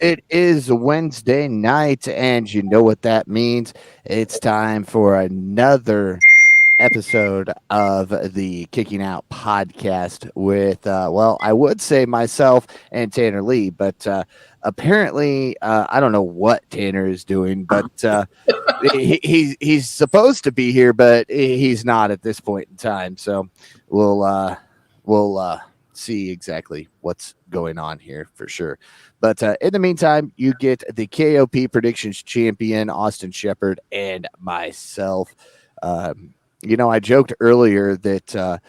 It is Wednesday night, and you know what that means. It's time for another episode of the Kicking Out podcast with, well, I would say myself and Tanner Lee, but apparently, I don't know what Tanner is doing, but he's supposed to be here, but he's not at this point in time. So we'll see exactly what's going on here for sure. But in the meantime, you get the KOP predictions champion, Austin Shepard, and myself. I joked earlier that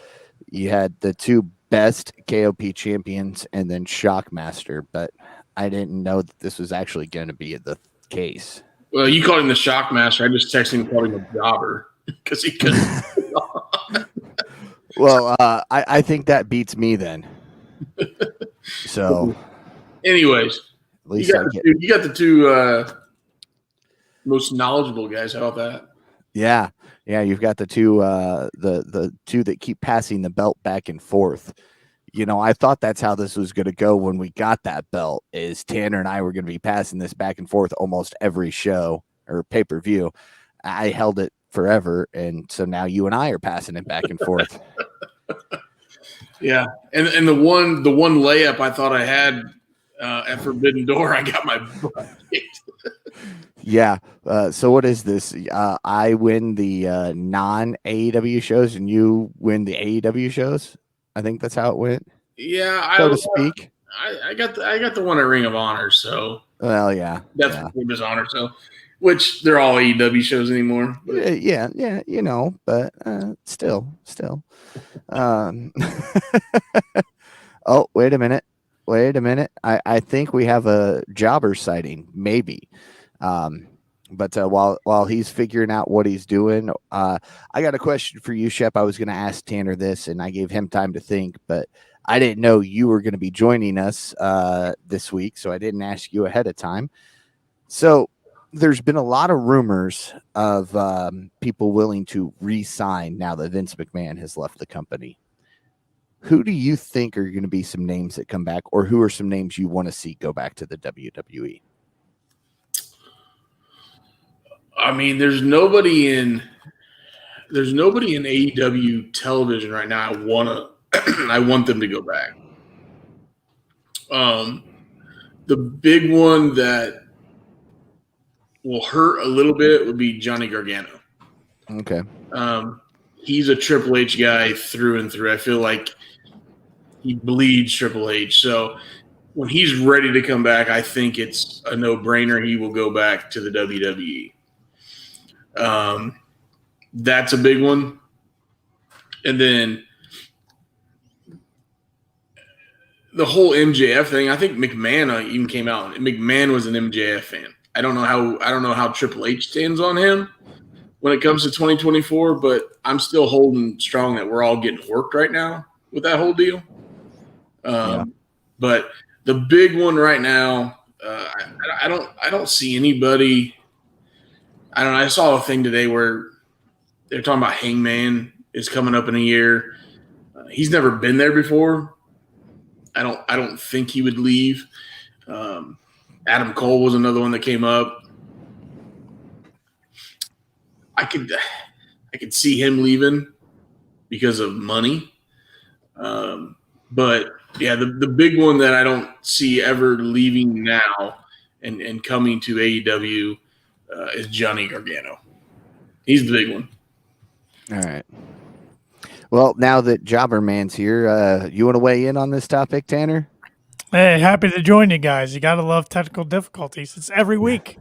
you had the two best KOP champions and then Shockmaster, but I didn't know that this was actually going to be the case. Well, you called him the Shockmaster. I just texted him and called him a jobber because he couldn't. Well, I think that beats me then. So, anyways, at least you got the two most knowledgeable guys. How about that? Yeah, you've got the two the two that keep passing the belt back and forth. I thought that's how this was going to go when we got that belt, is Tanner and I were going to be passing this back and forth almost every show or pay-per-view. I held it forever, and so now you and I are passing it back and forth. Yeah, and the one layup I thought I had at Forbidden Door, I got my butt kicked. Yeah. So what is this? I win the non-AEW shows, and you win the AEW shows. I think that's how it went. Yeah, so to speak. I got the one at Ring of Honor. So well, yeah, that's Ring of Honor. So, which they're all AEW shows anymore. But. Yeah. But still. Oh, wait a minute. I think we have a jobber sighting, maybe. But while he's figuring out what he's doing, I got a question for you, Shep. I was going to ask Tanner this, and I gave him time to think, but I didn't know you were going to be joining us this week, so I didn't ask you ahead of time. So there's been a lot of rumors of people willing to re-sign now that Vince McMahon has left the company. Who do you think are going to be some names that come back, or who are some names you want to see go back to the WWE? I mean, there's nobody in AEW television right now. I want them to go back. The big one that will hurt a little bit would be Johnny Gargano. Okay. He's a Triple H guy through and through. I feel like he bleeds Triple H. So when he's ready to come back, I think it's a no-brainer. He will go back to the WWE. That's a big one. And then the whole MJF thing, I think McMahon even came out. McMahon was an MJF fan. I don't know how Triple H stands on him when it comes to 2024, but I'm still holding strong that we're all getting worked right now with that whole deal. But the big one right now, I don't see anybody. I don't know. I saw a thing today where they're talking about Hangman is coming up in a year. He's never been there before. I don't think he would leave. Adam Cole was another one that came up. I could see him leaving because of money. But yeah, the big one that I don't see ever leaving now and coming to AEW is Johnny Gargano. He's the big one. All right. Well, now that Jobber Man's here, you want to weigh in on this topic, Tanner? Hey, happy to join you guys. You got to love technical difficulties. It's every week.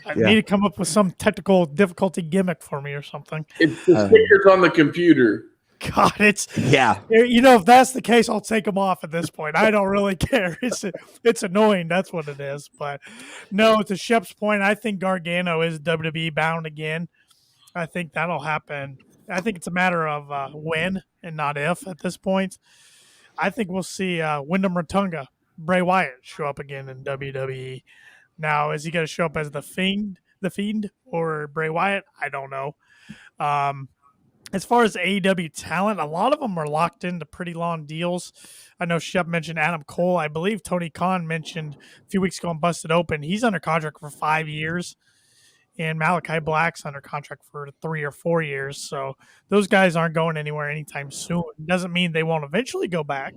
I need to come up with some technical difficulty gimmick for me or something. It's the stickers on the computer. God, if that's the case, I'll take them off at this point. I don't really care. It's annoying. That's what it is. But no, to Shep's point, I think Gargano is WWE bound again. I think that'll happen. I think it's a matter of when and not if at this point. I think we'll see Wyndham Rotunda, Bray Wyatt show up again in WWE. Now, is he going to show up as the Fiend, or Bray Wyatt? I don't know. As far as AEW talent, a lot of them are locked into pretty long deals. I know Shep mentioned Adam Cole. I believe Tony Khan mentioned a few weeks ago on Busted Open. He's under contract for 5 years, and Malachi Black's under contract for 3 or 4 years. So those guys aren't going anywhere anytime soon. Doesn't mean they won't eventually go back,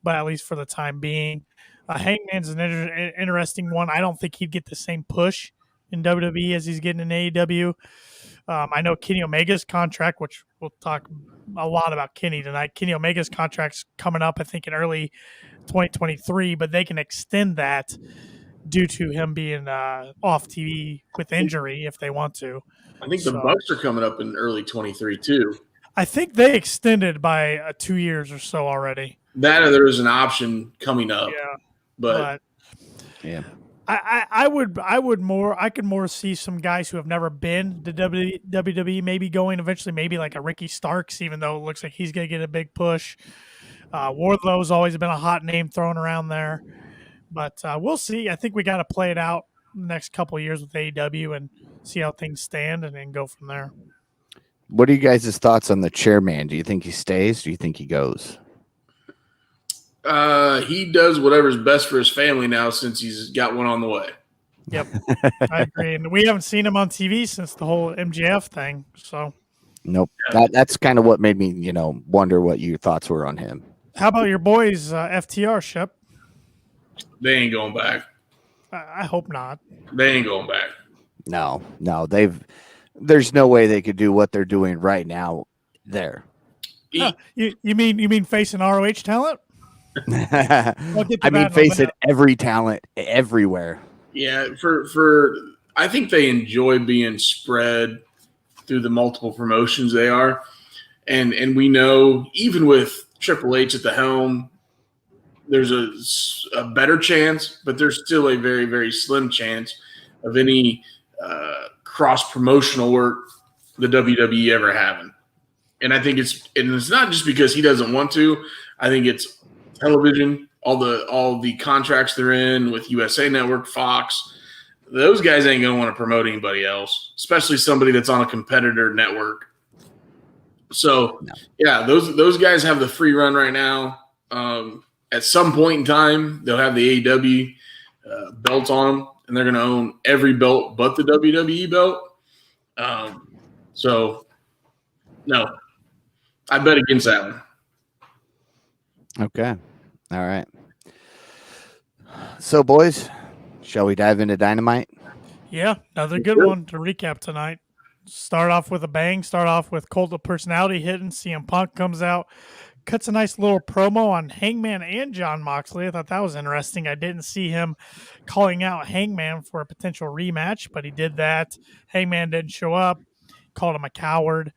but at least for the time being. Hangman's an interesting one. I don't think he'd get the same push in WWE as he's getting in AEW. I know Kenny Omega's contract, which we'll talk a lot about Kenny tonight. Kenny Omega's contract's coming up, I think, in early 2023, but they can extend that due to him being off TV with injury if they want to. I think the Bucks are coming up in early 23 too. I think they extended by 2 years or so already. That or there is an option coming up. Yeah, but yeah. I could more see some guys who have never been to WWE maybe going eventually, maybe like a Ricky Starks, even though it looks like he's going to get a big push. Wardlow's always been a hot name thrown around there, but we'll see. I think we got to play it out the next couple of years with AEW and see how things stand and then go from there. What are you guys' thoughts on the chairman? Do you think he stays? Do you think he goes? He does whatever's best for his family now since he's got one on the way. Yep, I agree. And we haven't seen him on TV since the whole MJF thing. So, nope. That's kind of what made me, wonder what your thoughts were on him. How about your boys, FTR, Shep? They ain't going back. I hope not. They ain't going back. No. There's no way they could do what they're doing right now there. You mean facing ROH talent? I mean, face it, every talent everywhere. Yeah, I think they enjoy being spread through the multiple promotions they are, and we know even with Triple H at the helm, there's a better chance, but there's still a very, very slim chance of any cross promotional work the WWE ever having. And I think it's not just because he doesn't want to. I think it's television, all the contracts they're in with USA Network, Fox. Those guys ain't gonna want to promote anybody else, especially somebody that's on a competitor network. So yeah, those guys have the free run right now. At some point in time, they'll have the AEW belt on them, and they're gonna own every belt but the WWE belt. So no, I bet against that one. Okay. All right. So, boys, shall we dive into Dynamite? Yeah, another good one to recap tonight. Start off with a bang. Start off with Cult of Personality hitting. CM Punk comes out, cuts a nice little promo on Hangman and Jon Moxley. I thought that was interesting. I didn't see him calling out Hangman for a potential rematch, but he did that. Hangman didn't show up, called him a coward,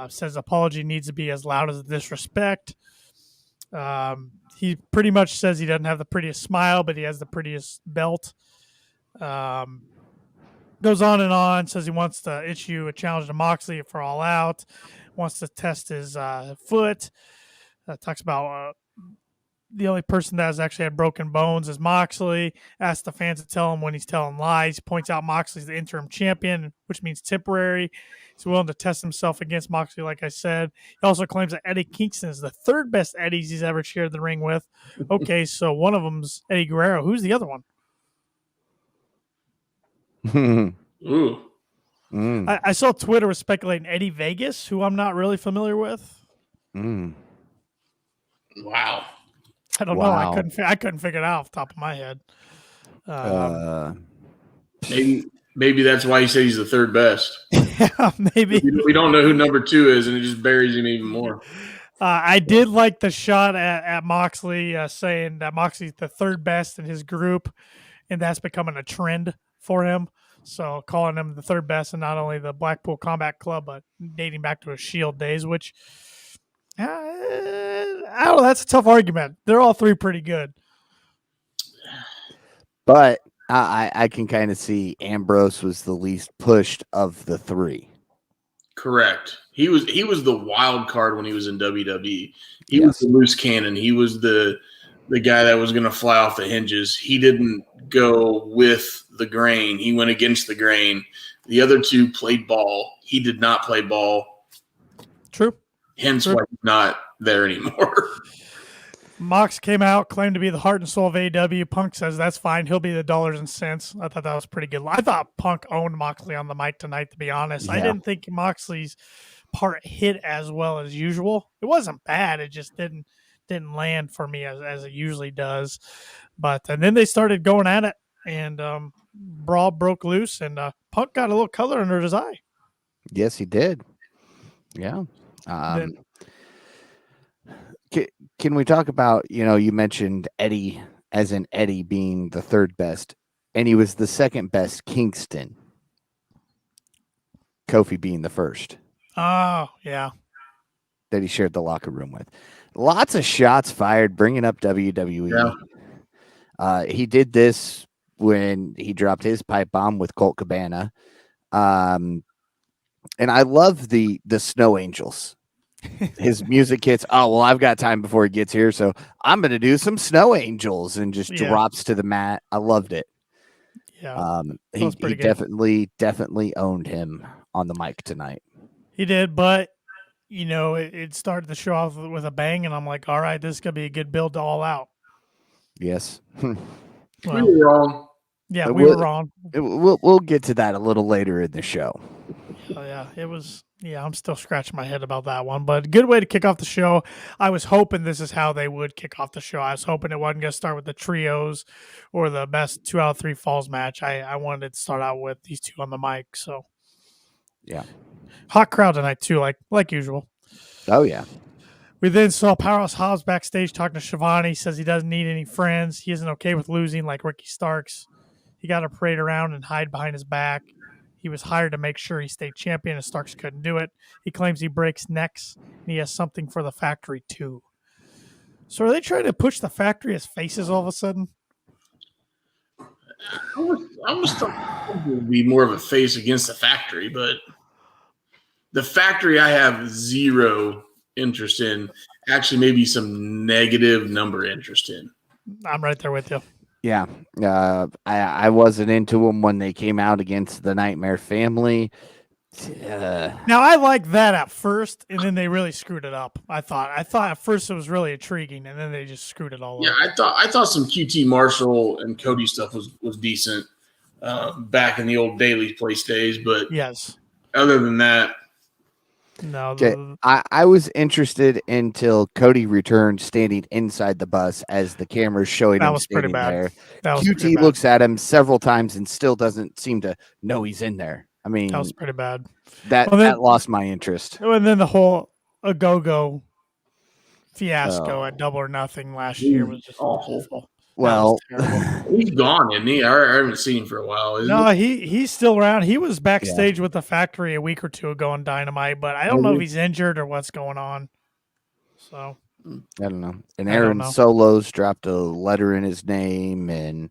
says apology needs to be as loud as disrespect. He pretty much says he doesn't have the prettiest smile, but he has the prettiest belt. Goes on and on, says he wants to issue a challenge to Moxley for All Out, wants to test his foot. Talks about the only person that has actually had broken bones is Moxley. Asks the fans to tell him when he's telling lies. Points out Moxley's the interim champion, which means temporary. He's willing to test himself against Moxley, like I said. He also claims that Eddie Kingston is the third best Eddies he's ever shared the ring with. Okay, so one of them's Eddie Guerrero. Who's the other one? Ooh. I saw Twitter was speculating Eddie Vegas, who I'm not really familiar with. Wow. I don't know. I couldn't figure it out off the top of my head. Maybe that's why he said he's the third best. Yeah, maybe. We don't know who number 2 is, and it just buries him even more. I did like the shot at Moxley saying that Moxley's the third best in his group, and that's becoming a trend for him. So calling him the third best in not only the Blackpool Combat Club, but dating back to his Shield days, which I don't know. That's a tough argument. They're all three pretty good. But I can kind of see Ambrose was the least pushed of the three. Correct. He was the wild card when he was in WWE. He was the loose cannon. He was the guy that was going to fly off the hinges. He didn't go with the grain. He went against the grain. The other two played ball. He did not play ball. True. Hence why he's not there anymore. Mox came out, claimed to be the heart and soul of AEW. Punk says that's fine. He'll be the dollars and cents. I thought that was pretty good. I thought Punk owned Moxley on the mic tonight, to be honest. Yeah. I didn't think Moxley's part hit as well as usual. It wasn't bad. It just didn't land for me as it usually does. And then they started going at it, and brawl broke loose, and Punk got a little color under his eye. Yes, he did. Yeah. Can we talk about, you mentioned Eddie as in Eddie being the third best, and he was the second best Kingston. Kofi being the first. Oh, yeah. That he shared the locker room with. Lots of shots fired, bringing up WWE. Yeah. He did this when he dropped his pipe bomb with Colt Cabana. And I love the Snow Angels. His music hits. Oh, well, I've got time before he gets here, so I'm going to do some Snow Angels, and just drops to the mat. I loved it. Yeah. He definitely owned him on the mic tonight. He did, but it started the show off with a bang, and I'm like, all right, this is going to be a good build to All Out. Yes. We were wrong. Yeah, we were wrong. We'll get to that a little later in the show. Oh, yeah, it was. Yeah, I'm still scratching my head about that one, but good way to kick off the show. I was hoping this is how they would kick off the show. I was hoping it wasn't going to start with the trios or the best 2 out of 3 falls match. I wanted to start out with these two on the mic. So, yeah, hot crowd tonight too, like usual. Oh yeah. We then saw Powerhouse Hobbs backstage talking to Shivani. Says he doesn't need any friends. He isn't okay with losing like Ricky Starks. He got to parade around and hide behind his back. He was hired to make sure he stayed champion, and Starks couldn't do it. He claims he breaks necks, and he has something for the factory, too. So are they trying to push the factory as faces all of a sudden? I was thought it would be more of a face against the factory, but the factory I have zero interest in. Actually, maybe some negative number interest in. I'm right there with you. Yeah, I wasn't into them when they came out against the Nightmare Family. Now I liked that at first, and then they really screwed it up. I thought at first it was really intriguing, and then they just screwed it all up. Yeah, I thought some QT Marshall and Cody stuff was decent back in the old Daily Place days, but yes, other than that. No, okay. I was interested until Cody returned standing inside the bus as the camera's showing him standing there. QT looks at him several times and still doesn't seem to know he's in there. I mean, that was pretty bad. That lost my interest. And then the whole Agogo fiasco at Double or Nothing last year was just awful. Well, he's gone, isn't he? I haven't seen him for a while. No, he's still around. He was backstage with the factory a week or two ago on Dynamite, but I don't know if he's injured or what's going on. So I don't know. And Aaron Solos dropped a letter in his name, and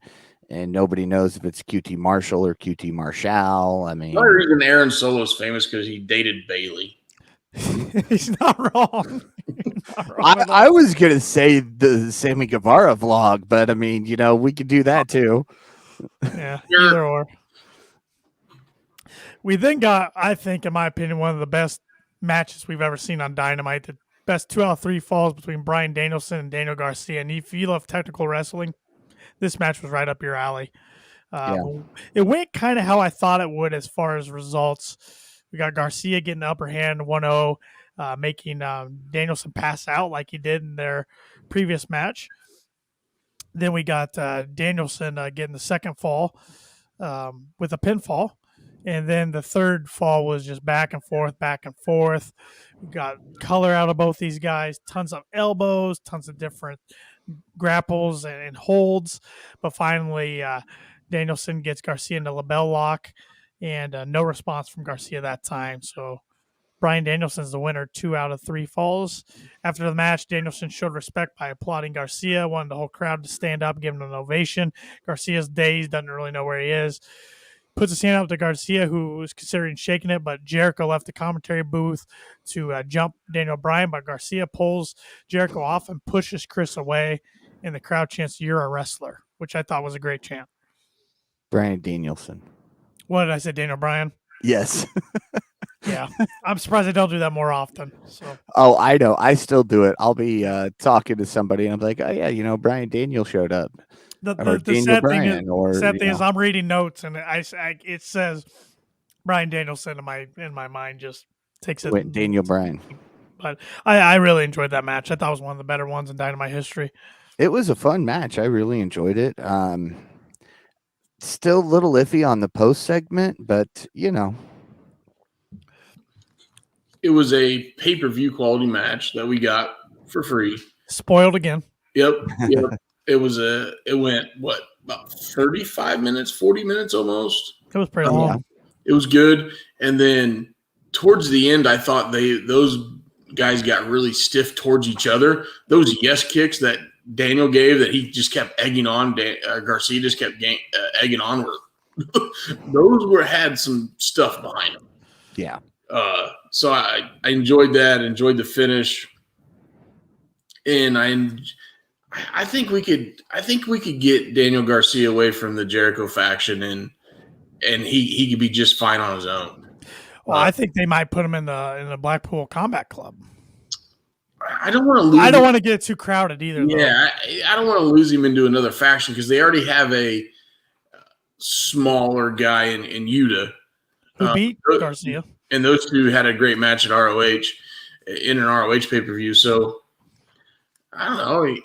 nobody knows if it's QT Marshall or QT Marshall. I mean, the only reason Aaron Solo's famous because he dated Bailey. He's not wrong. I was gonna say the Sammy Guevara vlog, but I mean, we could do that too. Yeah, either or. We then got, I think, in my opinion, one of the best matches we've ever seen on Dynamite. The best 2 out of 3 falls between Bryan Danielson and Daniel Garcia. And if you love technical wrestling, this match was right up your alley. It went kind of how I thought it would as far as results. We got Garcia getting the upper hand 1-0, making Danielson pass out like he did in their previous match. Then we got Danielson getting the second fall with a pinfall. And then the third fall was just back and forth, back and forth. We got color out of both these guys, tons of elbows, tons of different grapples and holds. But finally, Danielson gets Garcia into label lock. And no response from Garcia that time. So Bryan Danielson's the winner, 2 out of 3 falls. After the match, Danielson showed respect by applauding Garcia, wanted the whole crowd to stand up, give him an ovation. Garcia's dazed, doesn't really know where he is. Puts his hand out to Garcia, who was considering shaking it, but Jericho left the commentary booth to jump Daniel Bryan, but Garcia pulls Jericho off and pushes Chris away, and the crowd chants, "You're a wrestler," which I thought was a great chant. Bryan Danielson. What did I say, Daniel Bryan? Yes. Yeah, I'm surprised they don't do that more often. So Oh, I know. I still do it. I'll be talking to somebody and I'm like, oh yeah, Brian Daniel showed up, or the Daniel sad Bryan, or thing is I'm reading notes and it says Brian Danielson in my mind just takes it. Daniel Bryan. But I really enjoyed that match. I thought it was one of the better ones in Dynamite history. It was a fun match. I really enjoyed it. Still a little iffy on the post segment, but It was a pay-per-view quality match that we got for free. Spoiled again. Yep. It went about 35 minutes, 40 minutes almost. It was pretty long. Yeah. It was good. And then towards the end, I thought those guys got really stiff towards each other. Those yes kicks that Daniel gave that he just kept egging on, Garcia just kept egging on. Those had some stuff behind them. Yeah. So I enjoyed that. Enjoyed the finish, and I think we could get Daniel Garcia away from the Jericho faction, and he could be just fine on his own. Well, I think they might put him in the Blackpool Combat Club. I don't want to lose. I don't want to get too crowded either. Yeah, I don't want to lose him into another faction because they already have a smaller guy in Yuta who beat Garcia, and those two had a great match at ROH in an ROH pay-per-view. So I don't know.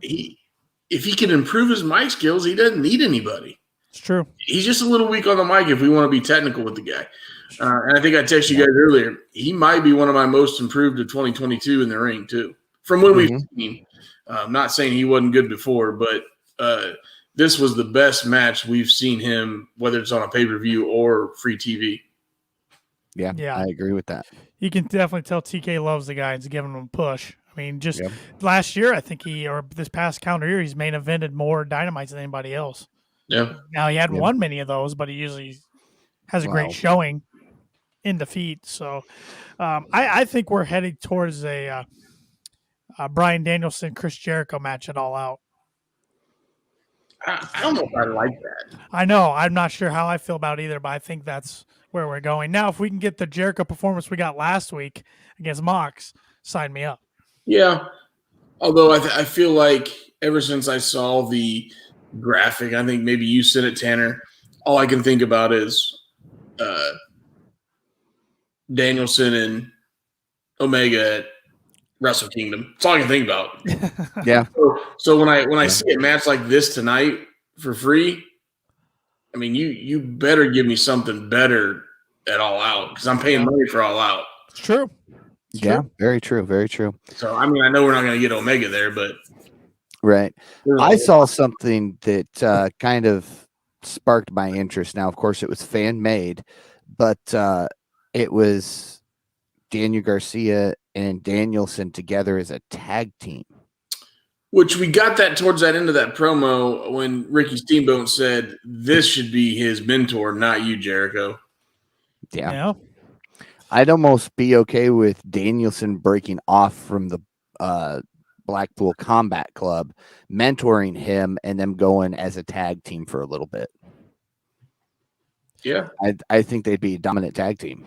If he can improve his mic skills, he doesn't need anybody. It's true. He's just a little weak on the mic if we want to be technical with the guy. And I think I texted you guys earlier. He might be one of my most improved of 2022 in the ring too. From when we've seen, I'm not saying he wasn't good before, but this was the best match we've seen him, whether it's on a pay-per-view or free TV. Yeah, I agree with that. You can definitely tell TK loves the guy and is giving him a push. I mean, just last year, I think this past calendar year, he's main evented more Dynamites than anybody else. Yeah. Now, he hadn't won many of those, but he usually has a great showing in defeat. So I think we're headed towards a Bryan Danielson, Chris Jericho match at All Out. I don't know if I like that. I know. I'm not sure how I feel about it either, but I think that's where we're going. Now, if we can get the Jericho performance we got last week against Mox, sign me up. Yeah. Although I feel like ever since I saw the graphic, I think maybe you sent it, Tanner, all I can think about is Danielson and Omega at Wrestle Kingdom. That's all I can think about. Yeah. So when I see a match like this tonight for free, I mean, you better give me something better at All Out because I'm paying money for All Out. It's true. True. Very true. Very true. So, I mean, I know we're not going to get Omega there, but. Right. I saw something that kind of sparked my interest. Now, of course, it was fan made, but it was Daniel Garcia and Danielson together as a tag team. Which we got that towards that end of that promo when Ricky Steamboat said, this should be his mentor, not you, Jericho. Yeah. I'd almost be okay with Danielson breaking off from the Blackpool Combat Club, mentoring him, and them going as a tag team for a little bit. Yeah. I think they'd be a dominant tag team.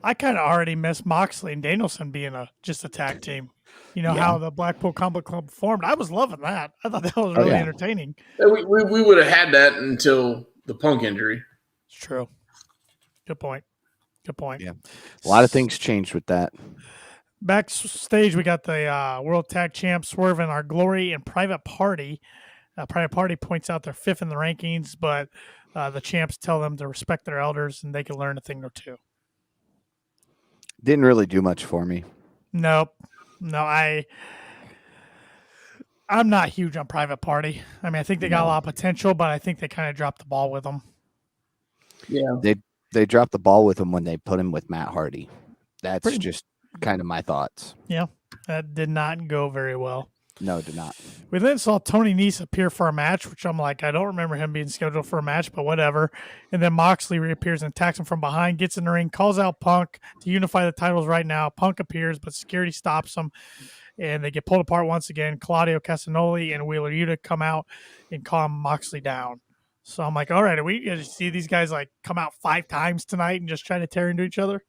I kind of already miss Moxley and Danielson being just a tag team. You know how the Blackpool Combat Club formed? I was loving that. I thought that was really entertaining. We would have had that until the Punk injury. It's true. Good point. Yeah. A lot of things changed with that. Backstage, we got the World Tag Champs Swerve and Our Glory and Private Party. Private Party points out they're fifth in the rankings, but the champs tell them to respect their elders and they can learn a thing or two. Didn't really do much for me. Nope. No, I'm not huge on Private Party. I mean, I think they got a lot of potential, but I think they kind of dropped the ball with them. Yeah. They dropped the ball with him when they put him with Matt Hardy. That's just kind of my thoughts. Yeah, that did not go very well. No, it did not. We then saw Tony Nese appear for a match, which I'm like, I don't remember him being scheduled for a match, but whatever. And then Moxley reappears and attacks him from behind, gets in the ring, calls out Punk to unify the titles right now. Punk appears, but security stops him, and they get pulled apart once again. Claudio Castagnoli and Wheeler Yuta come out and calm Moxley down. So I'm like, all right, are we going to see these guys like come out 5 times tonight and just try to tear into each other?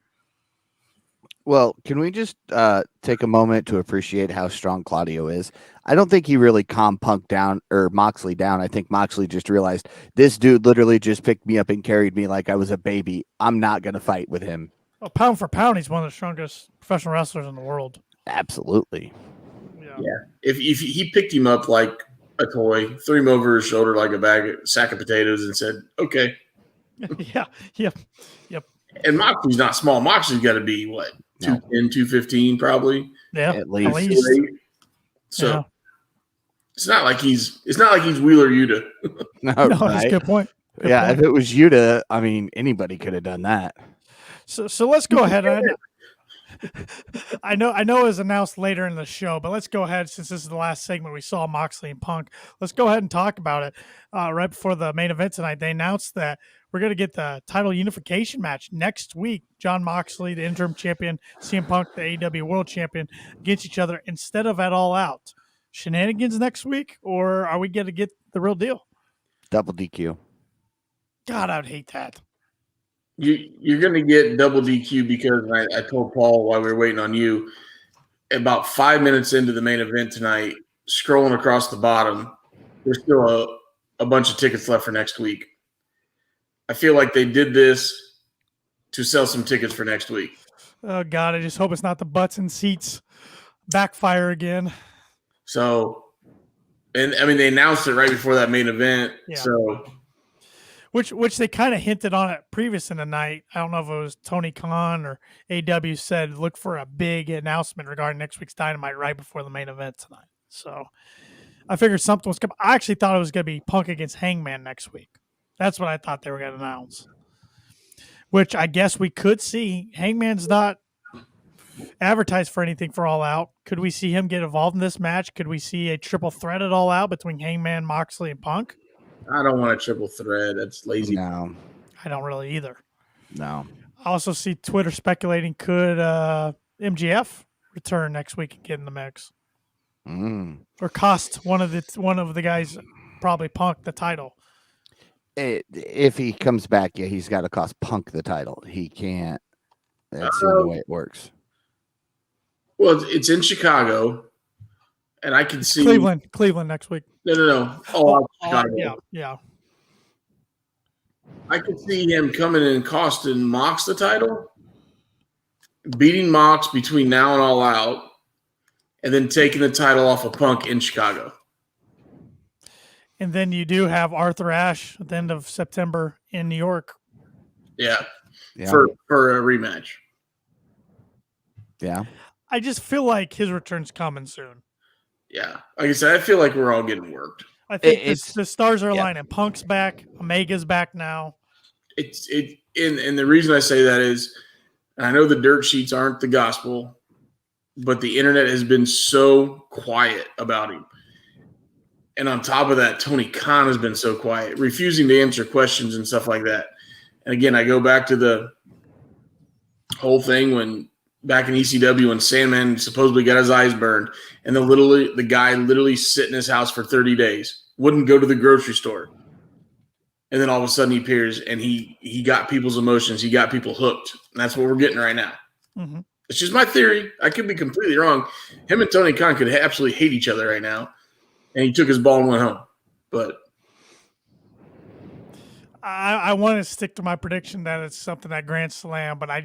Well, can we just take a moment to appreciate how strong Claudio is? I don't think he really calmed Punk down or Moxley down. I think Moxley just realized this dude literally just picked me up and carried me like I was a baby. I'm not going to fight with him. Well, pound for pound, he's one of the strongest professional wrestlers in the world. Absolutely. Yeah. If he picked him up like a toy, threw him over his shoulder like a sack of potatoes, and said, "Okay." Yeah. Yep. And Moxley's not small. Moxley's got to be what, 210, 215 probably. Yeah. At least. So Yeah. it's not like he's Wheeler Yuta. No, No, right? that's a good point. Good yeah, point. if it was Yuta, I mean, anybody could have done that. So let's go ahead. I know it was announced later in the show, but let's go ahead since this is the last segment we saw Moxley and Punk. Let's go ahead and talk about it. Right before the main event tonight, they announced that we're going to get the title unification match next week. John Moxley, the interim champion, CM Punk, the AEW World Champion, against each other instead of at All Out. Shenanigans next week, or are we going to get the real deal? Double DQ. God, I'd hate that. You're going to get double DQ because I told Paul while we were waiting on you, about 5 minutes into the main event tonight, scrolling across the bottom, there's still a bunch of tickets left for next week. I feel like they did this to sell some tickets for next week. Oh, God, I just hope it's not the butts and seats backfire again. So, and I mean, they announced it right before that main event. Yeah. So, which they kind of hinted on it previous in the night. I don't know if it was Tony Khan or AW said look for a big announcement regarding next week's Dynamite right before the main event tonight. So I figured something was coming. I actually thought it was going to be Punk against Hangman next week. That's what I thought they were going to announce. Which I guess we could see. Hangman's not advertised for anything for All Out. Could we see him get involved in this match? Could we see a triple threat at All Out between Hangman, Moxley, and Punk? I don't want a triple threat. That's lazy. No. I don't really either. No. I also see Twitter speculating could MGF return next week and get in the mix, or cost one of the guys, probably Punk, the title. If he comes back, yeah, he's got to cost Punk the title. He can't. That's the only way it works. Well, it's in Chicago, and I can see Cleveland next week. No. Oh, Chicago. Yeah. I could see him coming in and costing Mox the title, beating Mox between now and All Out, and then taking the title off of Punk in Chicago. And then you do have Arthur Ashe at the end of September in New York. Yeah. For a rematch. Yeah. I just feel like his return's coming soon. Yeah. Like I said, I feel like we're all getting worked. I think the stars are aligning. Punk's back. Omega's back now. And the reason I say that is, and I know the dirt sheets aren't the gospel, but the internet has been so quiet about him. And on top of that, Tony Khan has been so quiet, refusing to answer questions and stuff like that. And again, I go back to the whole thing when back in ECW when Sandman supposedly got his eyes burned, and the guy literally sit in his house for 30 days, wouldn't go to the grocery store. And then all of a sudden he appears and he got people's emotions. He got people hooked. And that's what we're getting right now. Mm-hmm. It's just my theory. I could be completely wrong. Him and Tony Khan could absolutely hate each other right now. And he took his ball and went home. But I want to stick to my prediction that it's something at Grand Slam, but I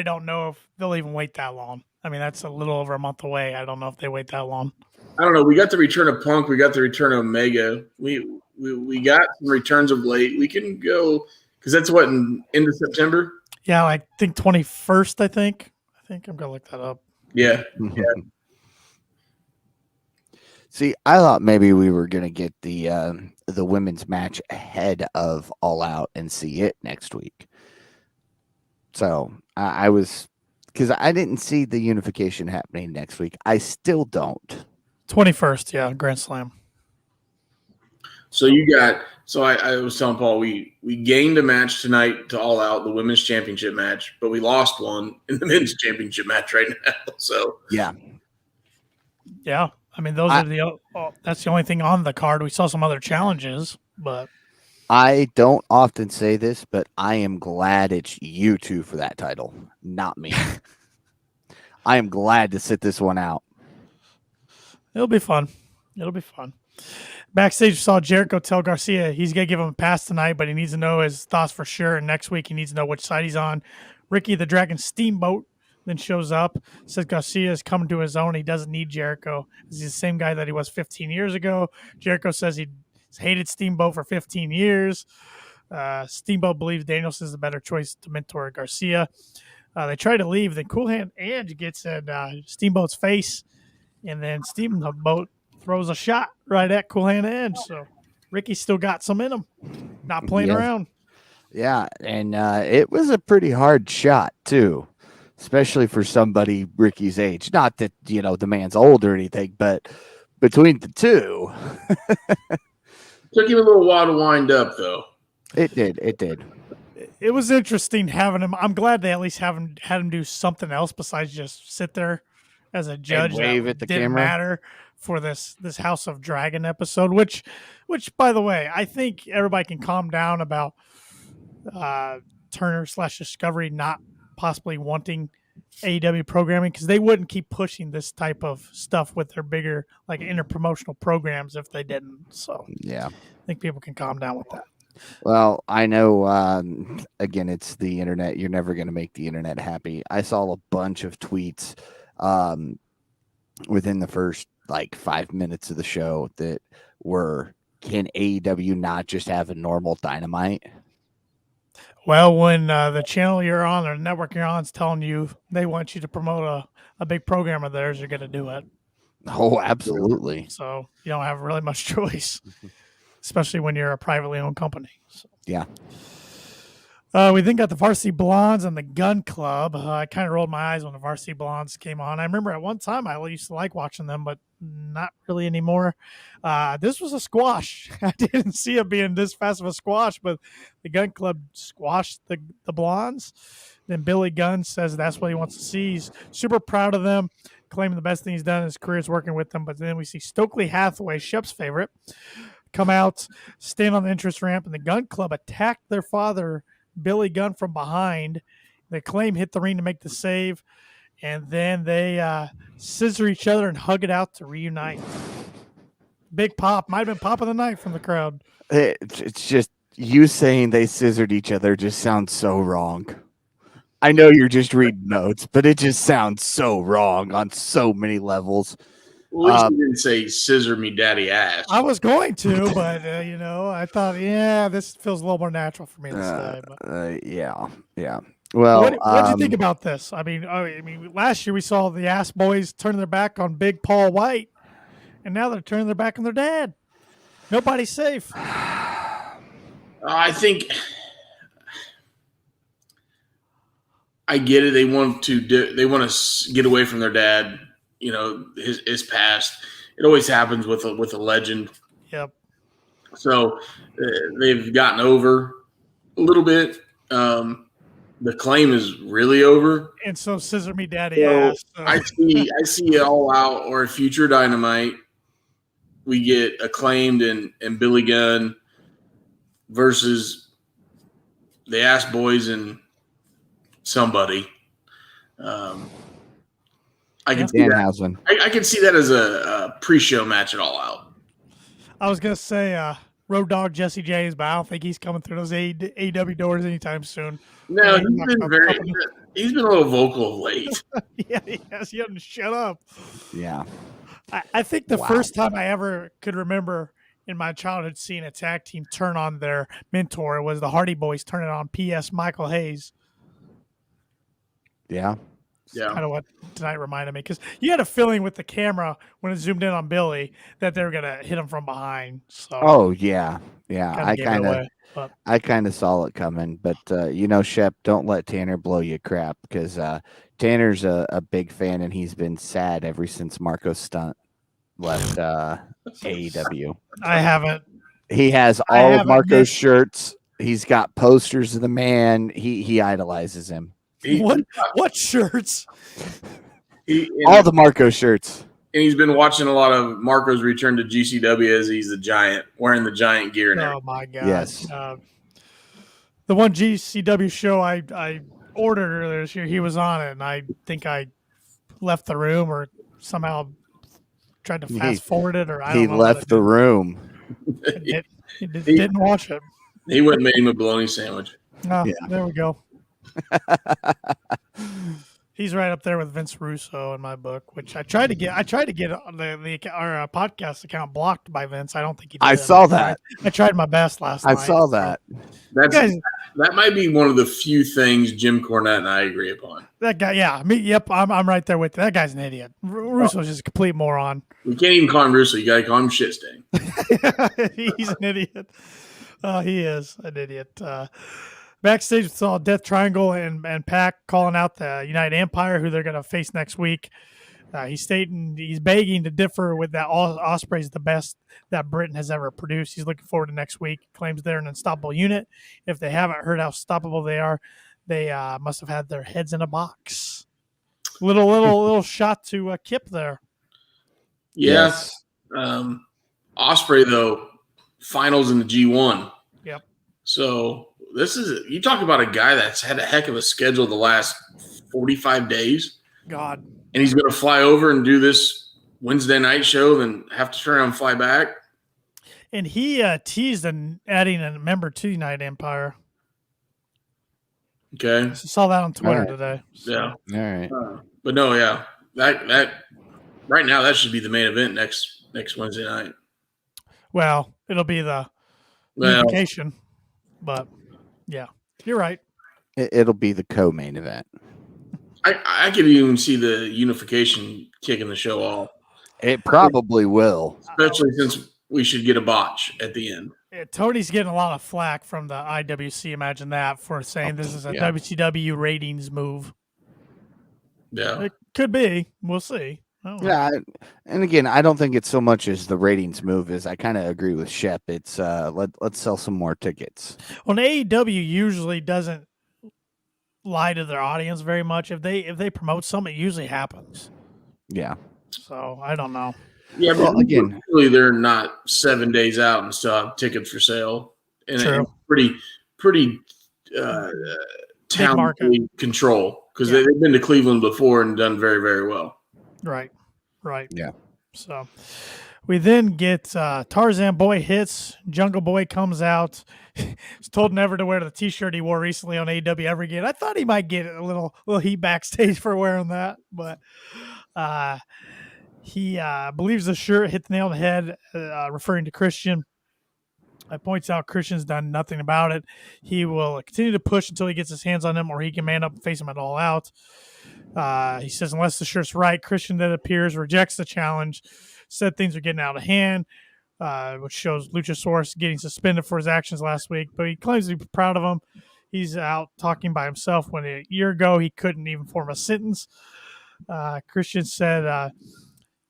don't know if they'll even wait that long. I mean, that's a little over a month away. I don't know if they wait that long. I don't know. We got the return of Punk. We got the return of Omega. We got some returns of late. We can go because that's what in end of September. Yeah, I think 21st. I think I'm gonna look that up. Yeah. See, I thought maybe we were gonna get the women's match ahead of All Out and see it next week. So I was, because I didn't see the unification happening next week. I still don't. 21st, yeah, Grand Slam. So I was telling Paul we gained a match tonight to All Out, the women's championship match, but we lost one in the men's championship match right now. So yeah. I mean, that's the only thing on the card. We saw some other challenges, but I don't often say this, but I am glad it's you two for that title, not me. I am glad to sit this one out. It'll be fun. Backstage, we saw Jericho tell Garcia he's going to give him a pass tonight, but he needs to know his thoughts for sure. And next week, he needs to know which side he's on. Ricky the Dragon Steamboat then shows up, says Garcia is coming to his own. He doesn't need Jericho. He's the same guy that he was 15 years ago. Jericho says he hated Steamboat for 15 years. Steamboat believes Danielson is the better choice to mentor Garcia. They try to leave. Then Cool Hand Ange gets in Steamboat's face, and then Steamboat throws a shot right at Cool Hand Ange. So Ricky still got some in him, not playing around. Yeah, and it was a pretty hard shot too, especially for somebody Ricky's age. Not that the man's old or anything, but between the two, took him a little while to wind up, though. It did. It was interesting having him. I'm glad they at least had him do something else besides just sit there as a judge. And wave at the didn't camera. matter for this House of Dragon episode, which by the way, I think everybody can calm down about Turner / Discovery not possibly wanting AEW programming, because they wouldn't keep pushing this type of stuff with their bigger interpromotional programs if they didn't. So yeah, I think people can calm down with that. Well, I know, again, it's the internet. You're never going to make the internet happy. I saw a bunch of tweets within the first 5 minutes of the show that were, can AEW not just have a normal Dynamite? Well, when the channel you're on or the network you're on is telling you they want you to promote a big program of theirs, you're going to do it. Oh, absolutely. So you don't have really much choice, especially when you're a privately owned company. So. Yeah. We then got the Varsity Blondes and the Gun Club. I kind of rolled my eyes when the Varsity Blondes came on. I remember at one time I used to like watching them, but not really anymore. This was a squash. I didn't see it being this fast of a squash, but the Gun Club squashed the Blondes. Then Billy Gunn says that's what he wants to see. He's super proud of them, claiming the best thing he's done in his career is working with them. But then we see Stokely Hathaway, Shep's favorite, come out, stand on the entrance ramp, and the Gun Club attack their father, Billy Gunn, from behind. The Acclaim hit the ring to make the save, and then they scissor each other and hug it out to reunite. Big pop. Might have been pop of the night from the crowd. It's just, you saying they scissored each other just sounds so wrong. I know you're just reading notes, but it just sounds so wrong on so many levels. Well, at least you didn't say scissor me daddy ass. I was going to, but I thought, this feels a little more natural for me this time. Yeah. Well, what did you think about this? I mean, last year we saw the Ass Boys turning their back on Big Paul White, and now they're turning their back on their dad. Nobody's safe. I think I get it. They want to get away from their dad. His past. It always happens with a legend. Yep. So they've gotten over a little bit. The Claim is really over, and so scissor me daddy ass. So. I see it all out, or a future Dynamite. We get Acclaimed and Billy Gunn versus the Ass Boys and somebody. I can see that. I can see that as a pre-show match at All Out. I was gonna say Road Dogg Jesse James, but I don't think he's coming through those AEW doors anytime soon. No, he's been a little vocal of late. Yeah, he has. He hasn't shut up. Yeah. I think the first time I ever could remember in my childhood seeing a tag team turn on their mentor was the Hardy Boys turning on P.S. Michael Hayes. Yeah. Yeah. Kind of what tonight reminded me, because you had a feeling with the camera when it zoomed in on Billy that they were gonna hit him from behind. So yeah. I kind of saw it coming, but Shep, don't let Tanner blow you crap, because Tanner's a big fan and he's been sad ever since Marco Stunt left AEW. I haven't. He has all of Marco's shirts. He's got posters of the man. He idolizes him. What shirts? All the Marco shirts. And he's been watching a lot of Marco's return to GCW as he's the Giant, wearing the Giant gear and everything. Oh my God! Yes. The one GCW show I ordered earlier this year, he was on it, and I think I left the room or somehow tried to fast forward it, or I He don't know. left the room. He didn't watch it. He went and made him a bologna sandwich. Oh, Yeah. there we go. He's right up there with Vince Russo in my book, which I tried to get our podcast account blocked by Vince. I don't think he did. I saw that. I tried my best last night. I saw that. That might be one of the few things Jim Cornette and I agree upon. That guy, yeah, me, yep, I'm right there with you. That guy's an idiot. Russo's just a complete moron. We can't even call him Russo. You got to call him shit stain. He's an idiot. He is an idiot. Backstage, we saw Death Triangle and Pac calling out the United Empire, who they're going to face next week. He's begging to differ with that. Ospreay's the best that Britain has ever produced. He's looking forward to next week. Claims they're an unstoppable unit. If they haven't heard how unstoppable they are, they must have had their heads in a box. Little shot to Kip there. Yes. Ospreay though, finals in the G1. Yep. So you talk about a guy that's had a heck of a schedule the last 45 days. God. And he's going to fly over and do this Wednesday night show, then have to turn around and fly back. And he teased adding a member to United Empire. Okay. I saw that on Twitter today. So. Yeah. All right. But no, yeah. That right now that should be the main event next Wednesday night. Well, it'll be the unification, but yeah, you're right. It'll be the co-main event. I could even see the unification kicking the show off. It probably will. Especially since we should get a botch at the end. Yeah, Tony's getting a lot of flack from the IWC, imagine that, for saying this is a WCW ratings move. Yeah. It could be. We'll see. Yeah, and again, I don't think it's so much as the ratings move as I kind of agree with Shep. It's let's sell some more tickets. Well, AEW usually doesn't lie to their audience very much. If they promote something, it usually happens. Yeah. So I don't know. Yeah, but again, usually they're not 7 days out and still have tickets for sale. And pretty town control because they've been to Cleveland before and done very, very well. Right. Yeah. So we then get Tarzan Boy hits. Jungle Boy comes out. He's told never to wear the T-shirt he wore recently on AEW ever again. I thought he might get a little heat backstage for wearing that, but he believes the shirt hit the nail on the head, referring to Christian. I points out Christian's done nothing about it. He will continue to push until he gets his hands on him, or he can man up and face him at all out. He says unless the shirt's right, Christian then appears, rejects the challenge, said things are getting out of hand, which shows Luchasaurus getting suspended for his actions last week. But he claims to be proud of him. He's out talking by himself when a year ago he couldn't even form a sentence. Christian said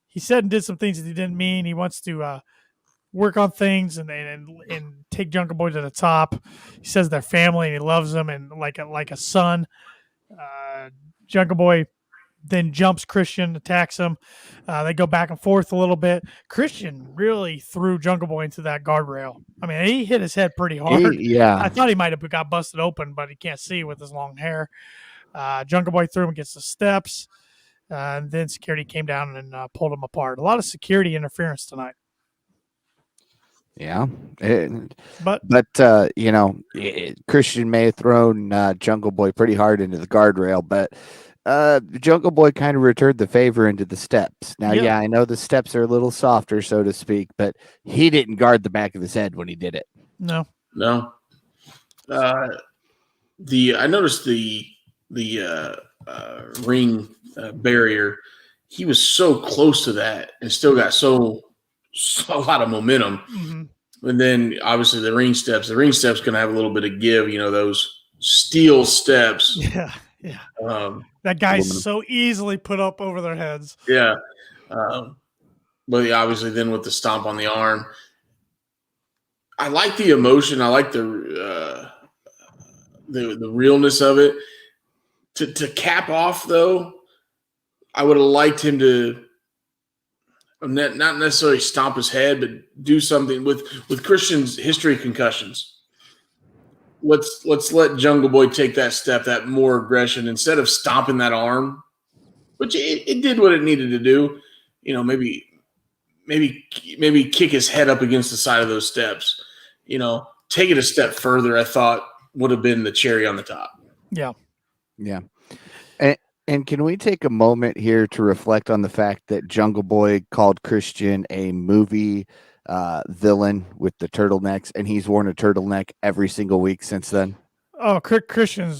he said and did some things that he didn't mean. He wants to work on things and take Jungle Boy to the top. He says they're family and he loves them and like a son. Jungle Boy then jumps Christian, attacks him. They go back and forth a little bit. Christian really threw Jungle Boy into that guardrail. I mean, he hit his head pretty hard. I thought he might have got busted open, but he can't see with his long hair. Jungle Boy threw him against the steps. And then security came down and pulled him apart. A lot of security interference tonight. Yeah, but Christian may have thrown Jungle Boy pretty hard into the guardrail, but Jungle Boy kind of returned the favor into the steps. Now, I know the steps are a little softer, so to speak, but he didn't guard the back of his head when he did it. No. I noticed the ring barrier. He was so close to that and still got a lot of momentum. Mm-hmm. And then obviously the ring steps going to have a little bit of give, those steel steps. Yeah. That guy's so easily put up over their heads. Yeah. But obviously then with the stomp on the arm, I like the emotion. I like the realness of it. To cap off though, I would have liked him to not necessarily stomp his head, but do something with Christian's history of concussions. Let's let Jungle Boy take that step, that more aggression, instead of stomping that arm. which it did what it needed to do. You know, maybe kick his head up against the side of those steps. You know, take it a step further, I thought would have been the cherry on the top. Yeah. Yeah. And can we take a moment here to reflect on the fact that Jungle Boy called Christian a movie villain with the turtlenecks, and he's worn a turtleneck every single week since then? Oh, Christian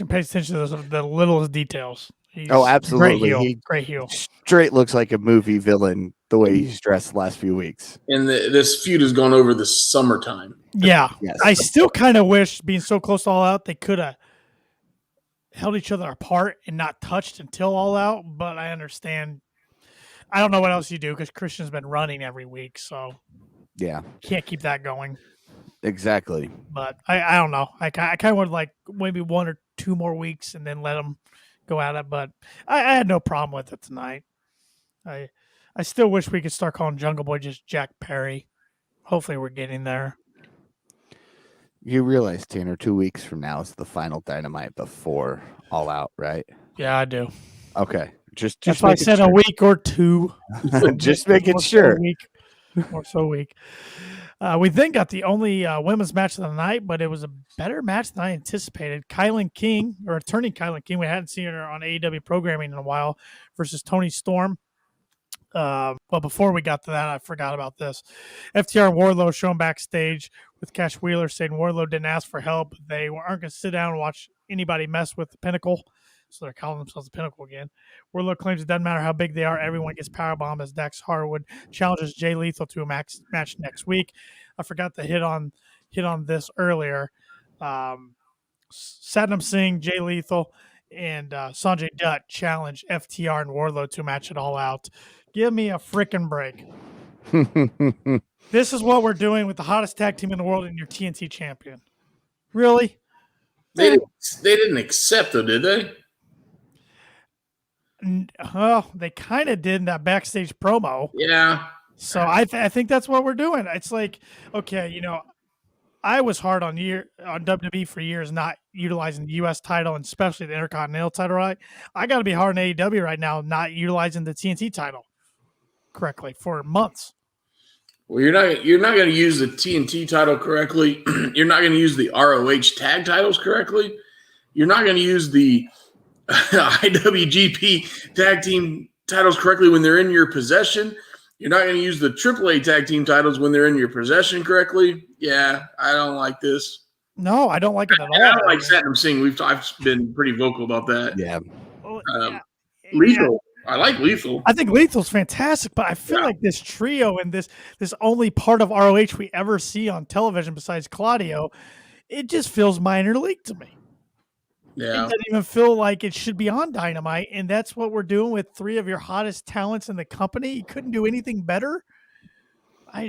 pays attention to the littlest details. Oh, absolutely. Great heel. Straight looks like a movie villain the way he's dressed the last few weeks. And this feud has gone over the summertime. Yeah. Yes. I still kind of wish, being so close to All Out, they could have held each other apart and not touched until All Out, but I understand. I don't know what else you do because Christian's been running every week, so yeah, can't keep that going. Exactly. But I don't know. I kind of would like maybe 1 or 2 more weeks and then let them go at it, but I had no problem with it tonight. I still wish we could start calling Jungle Boy just Jack Perry. Hopefully we're getting there. You realize, Tanner, 2 weeks from now is the final Dynamite before All Out, right? Yeah, I do. Okay. Just that's why I said a week or 2. Just making sure. More so a week. We then got the only women's match of the night, but it was a better match than I anticipated. Kylan King, or attorney Kylan King, we hadn't seen her on AEW programming in a while, versus Toni Storm. But before we got to that, I forgot about this. FTR and Wardlow shown backstage with Cash Wheeler saying Wardlow didn't ask for help. They aren't going to sit down and watch anybody mess with the Pinnacle. So they're calling themselves the Pinnacle again. Wardlow claims it doesn't matter how big they are. Everyone gets powerbombed as Dax Harwood challenges Jay Lethal to a match next week. I forgot to hit on this earlier. Satnam Singh, Jay Lethal, and Sanjay Dutt challenge FTR and Wardlow to a match it all out. Give me a freaking break. This is what we're doing with the hottest tag team in the world and your TNT champion. Really? They didn't accept though, did they? Well, they kind of did in that backstage promo. Yeah. So I think that's what we're doing. It's like, okay, you know, I was hard on WWE for years not utilizing the U.S. title and especially the Intercontinental title, right? I got to be hard on AEW right now not utilizing the TNT title correctly for months. Well, you're not going to use the TNT title correctly. You're not going to use the ROH tag titles correctly. You're not going to use the IWGP tag team titles correctly when they're in your possession. You're not going to use the AAA tag team titles when they're in your possession correctly. Yeah, I don't like this. No, I don't like it at all. I don't like Satnam Singh. I've been pretty vocal about that. Yeah. Lethal. I like Lethal. I think Lethal's fantastic, but I feel like this trio and this only part of ROH we ever see on television besides Claudio, it just feels minor league to me. Yeah. It doesn't even feel like it should be on Dynamite, and that's what we're doing with 3 of your hottest talents in the company. You couldn't do anything better. I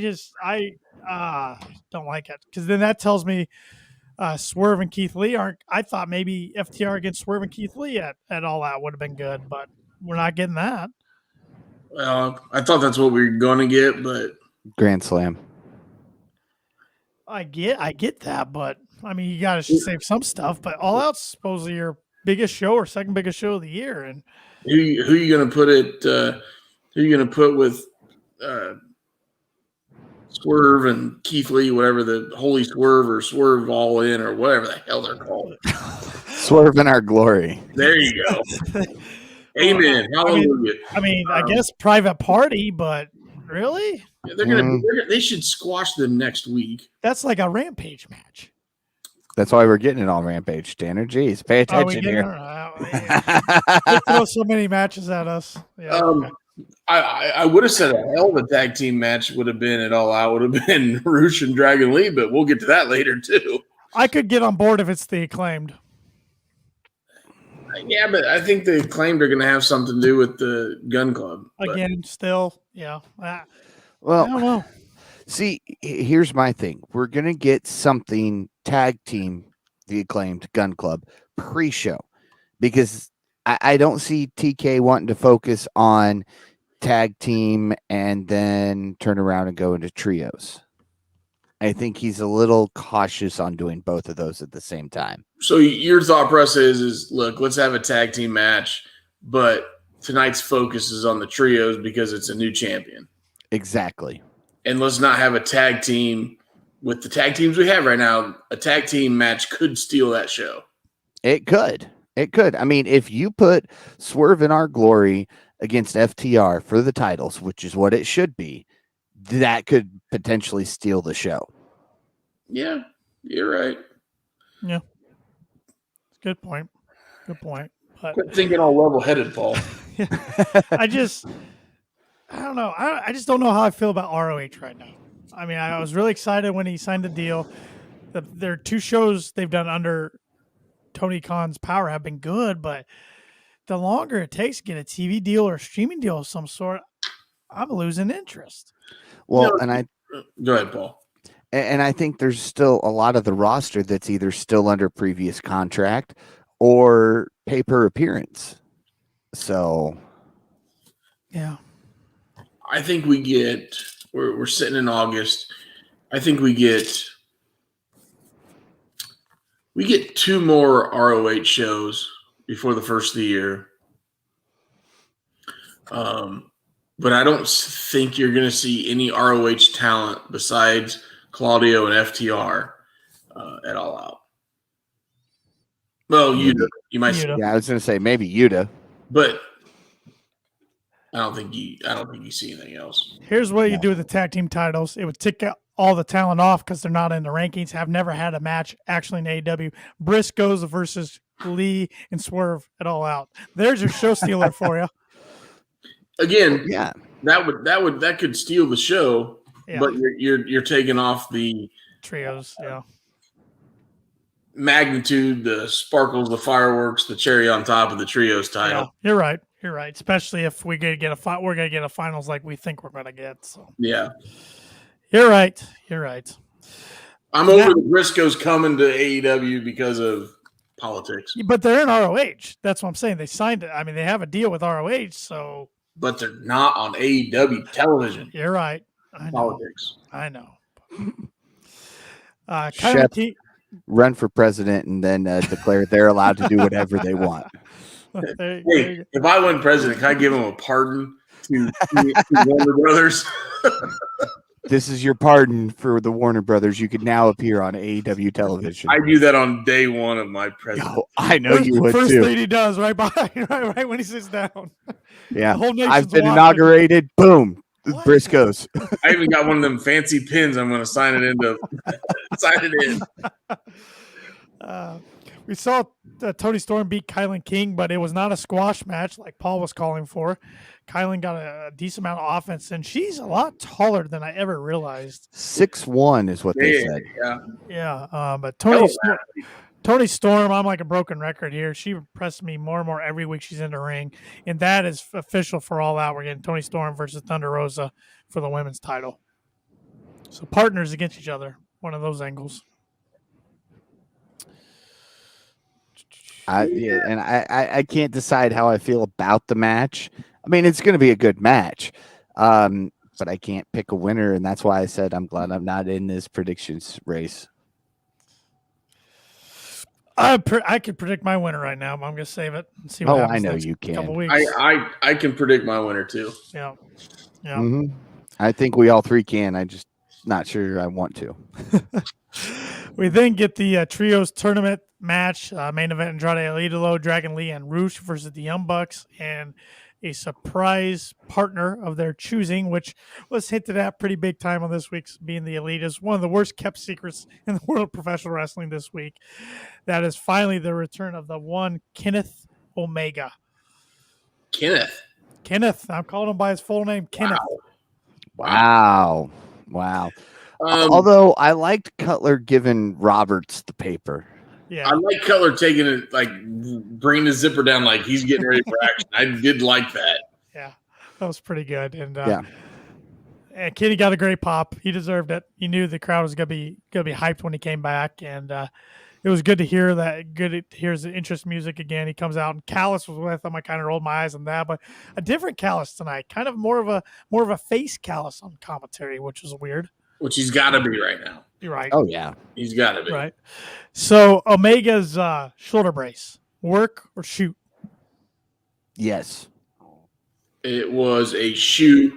don't like it, because then that tells me Swerve and Keith Lee aren't. I thought maybe FTR against Swerve and Keith Lee at All Out would have been good, but we're not getting that. Well, I thought that's what we were going to get, but Grand Slam. I get that, but I mean, you got to save some stuff. But All Out's supposedly your biggest show or second biggest show of the year, and who you going to put it? Who you going to put with Swerve and Keith Lee, whatever, the Holy Swerve or Swerve All In or whatever the hell they're called? Swerve in our glory. There you go. Amen. Hallelujah. I guess Private Party, but really? Yeah, they should squash them next week. That's like a Rampage match. That's why we're getting it on Rampage, Tanner. Jeez, pay attention here. They throw so many matches at us. Yeah. I would have said a hell of a tag team match would have been at All Out. Would have been Roosh and Dragon Lee, but we'll get to that later too. I could get on board if it's the Acclaimed. Yeah, but I think the Acclaimed are going to have something to do with the Gun Club. Again, still, yeah. Well, I don't know. See, here's my thing. We're going to get something tag team, the Acclaimed Gun Club pre-show, because I don't see TK wanting to focus on tag team and then turn around and go into trios. I think he's a little cautious on doing both of those at the same time. So your thought process is, look, let's have a tag team match. but tonight's focus is on the trios because it's a new champion. Exactly. And let's not have a tag team with the tag teams we have right now. A tag team match could steal that show. It could. It could. I mean, if you put Swerve in Our Glory against FTR for the titles, which is what it should be, that could potentially steal the show. Yeah, you're right. Yeah. Good point. Good point. But Quit thinking all level-headed, Paul. I don't know. I just don't know how I feel about ROH right now. I mean, I was really excited when he signed the deal. Their 2 shows they've done under Tony Khan's power have been good, but the longer it takes to get a TV deal or a streaming deal of some sort, I'm losing interest. Well, Go ahead, Paul. And I think there's still a lot of the roster that's either still under previous contract or pay per appearance. So, yeah, I think we're sitting in August. I think we get 2 more ROH shows before the first of the year. But I don't think you're going to see any ROH talent besides Claudio and FTR at All Out. Well, Yuta. You might see. Yeah, I was going to say maybe Yuta. But I don't think you see anything else. Here's what you do with the tag team titles. It would tick all the talent off because they're not in the rankings, have never had a match actually in AEW. Briscoes versus Lee and Swerve at All Out. There's your show stealer for you. Again, yeah, that could steal the show, but you're taking off the trios, magnitude, the sparkles, the fireworks, the cherry on top of the trios title. Yeah, you're right. You're right. Especially if we're gonna get a finals like we think we're gonna get. So yeah, you're right. You're right. I'm over the Briscoes coming to AEW because of politics. But they're in ROH. That's what I'm saying. They signed it. I mean, they have a deal with ROH, so. But they're not on AEW television. You're right. I know. Politics. I know. Chef, run for president and then declare they're allowed to do whatever they want. Hey, if I win president, can I give him a pardon to Warner Brothers? This is your pardon for the Warner Brothers. You can now appear on AEW television. I do that on day one of my presidency. Yo, I know you would first too. First thing he does right behind, right when he sits down. Yeah, I've been inaugurated. Boom, what? Briscoes. I even got one of them fancy pins. I'm going to sign it into. Sign it in. We saw Tony Storm beat Kylan King, but it was not a squash match like Paul was calling for. Kylan got a decent amount of offense, and she's a lot taller than I ever realized. 6'1" is what they said. Yeah. But Tony Storm, I'm like a broken record here. She impressed me more and more every week she's in the ring, and that is official for All Out. We're getting Tony Storm versus Thunder Rosa for the women's title. So partners against each other, one of those angles. I can't decide how I feel about the match. I mean, it's going to be a good match, but I can't pick a winner, and that's why I said I'm glad I'm not in this predictions race. I could predict my winner right now, but I'm going to save it and see what happens. I know you can. Couple weeks. I can predict my winner too. Yeah. Mm-hmm. I think we all three can. I just not sure I want to. We then get the trios tournament match, main event: Andrade El Idolo, Dragon Lee, and Roosh versus the Young Bucks, and a surprise partner of their choosing, which was hinted at pretty big time on this week's being the Elite, is one of the worst kept secrets in the world of professional wrestling this week. That is finally the return of the one Kenneth Omega. Kenneth. I'm calling him by his full name, Kenneth. Wow. Although I liked Cutler giving Roberts the paper. Yeah, I like Cutler taking it, like bringing the zipper down, like he's getting ready for action. I did like that. Yeah, that was pretty good. And and Kenny got a great pop. He deserved it. He knew the crowd was gonna be hyped when he came back, and it was good to hear that. Good to hear his interest music again. He comes out, and Callis was with him. I kind of rolled my eyes on that, but a different Callis tonight. Kind of more of a face Callis on commentary, which was weird. Which he's got to be right now. You're right. Oh yeah, he's got to be right. So Omega's shoulder brace, work or shoot? Yes. It was a shoot.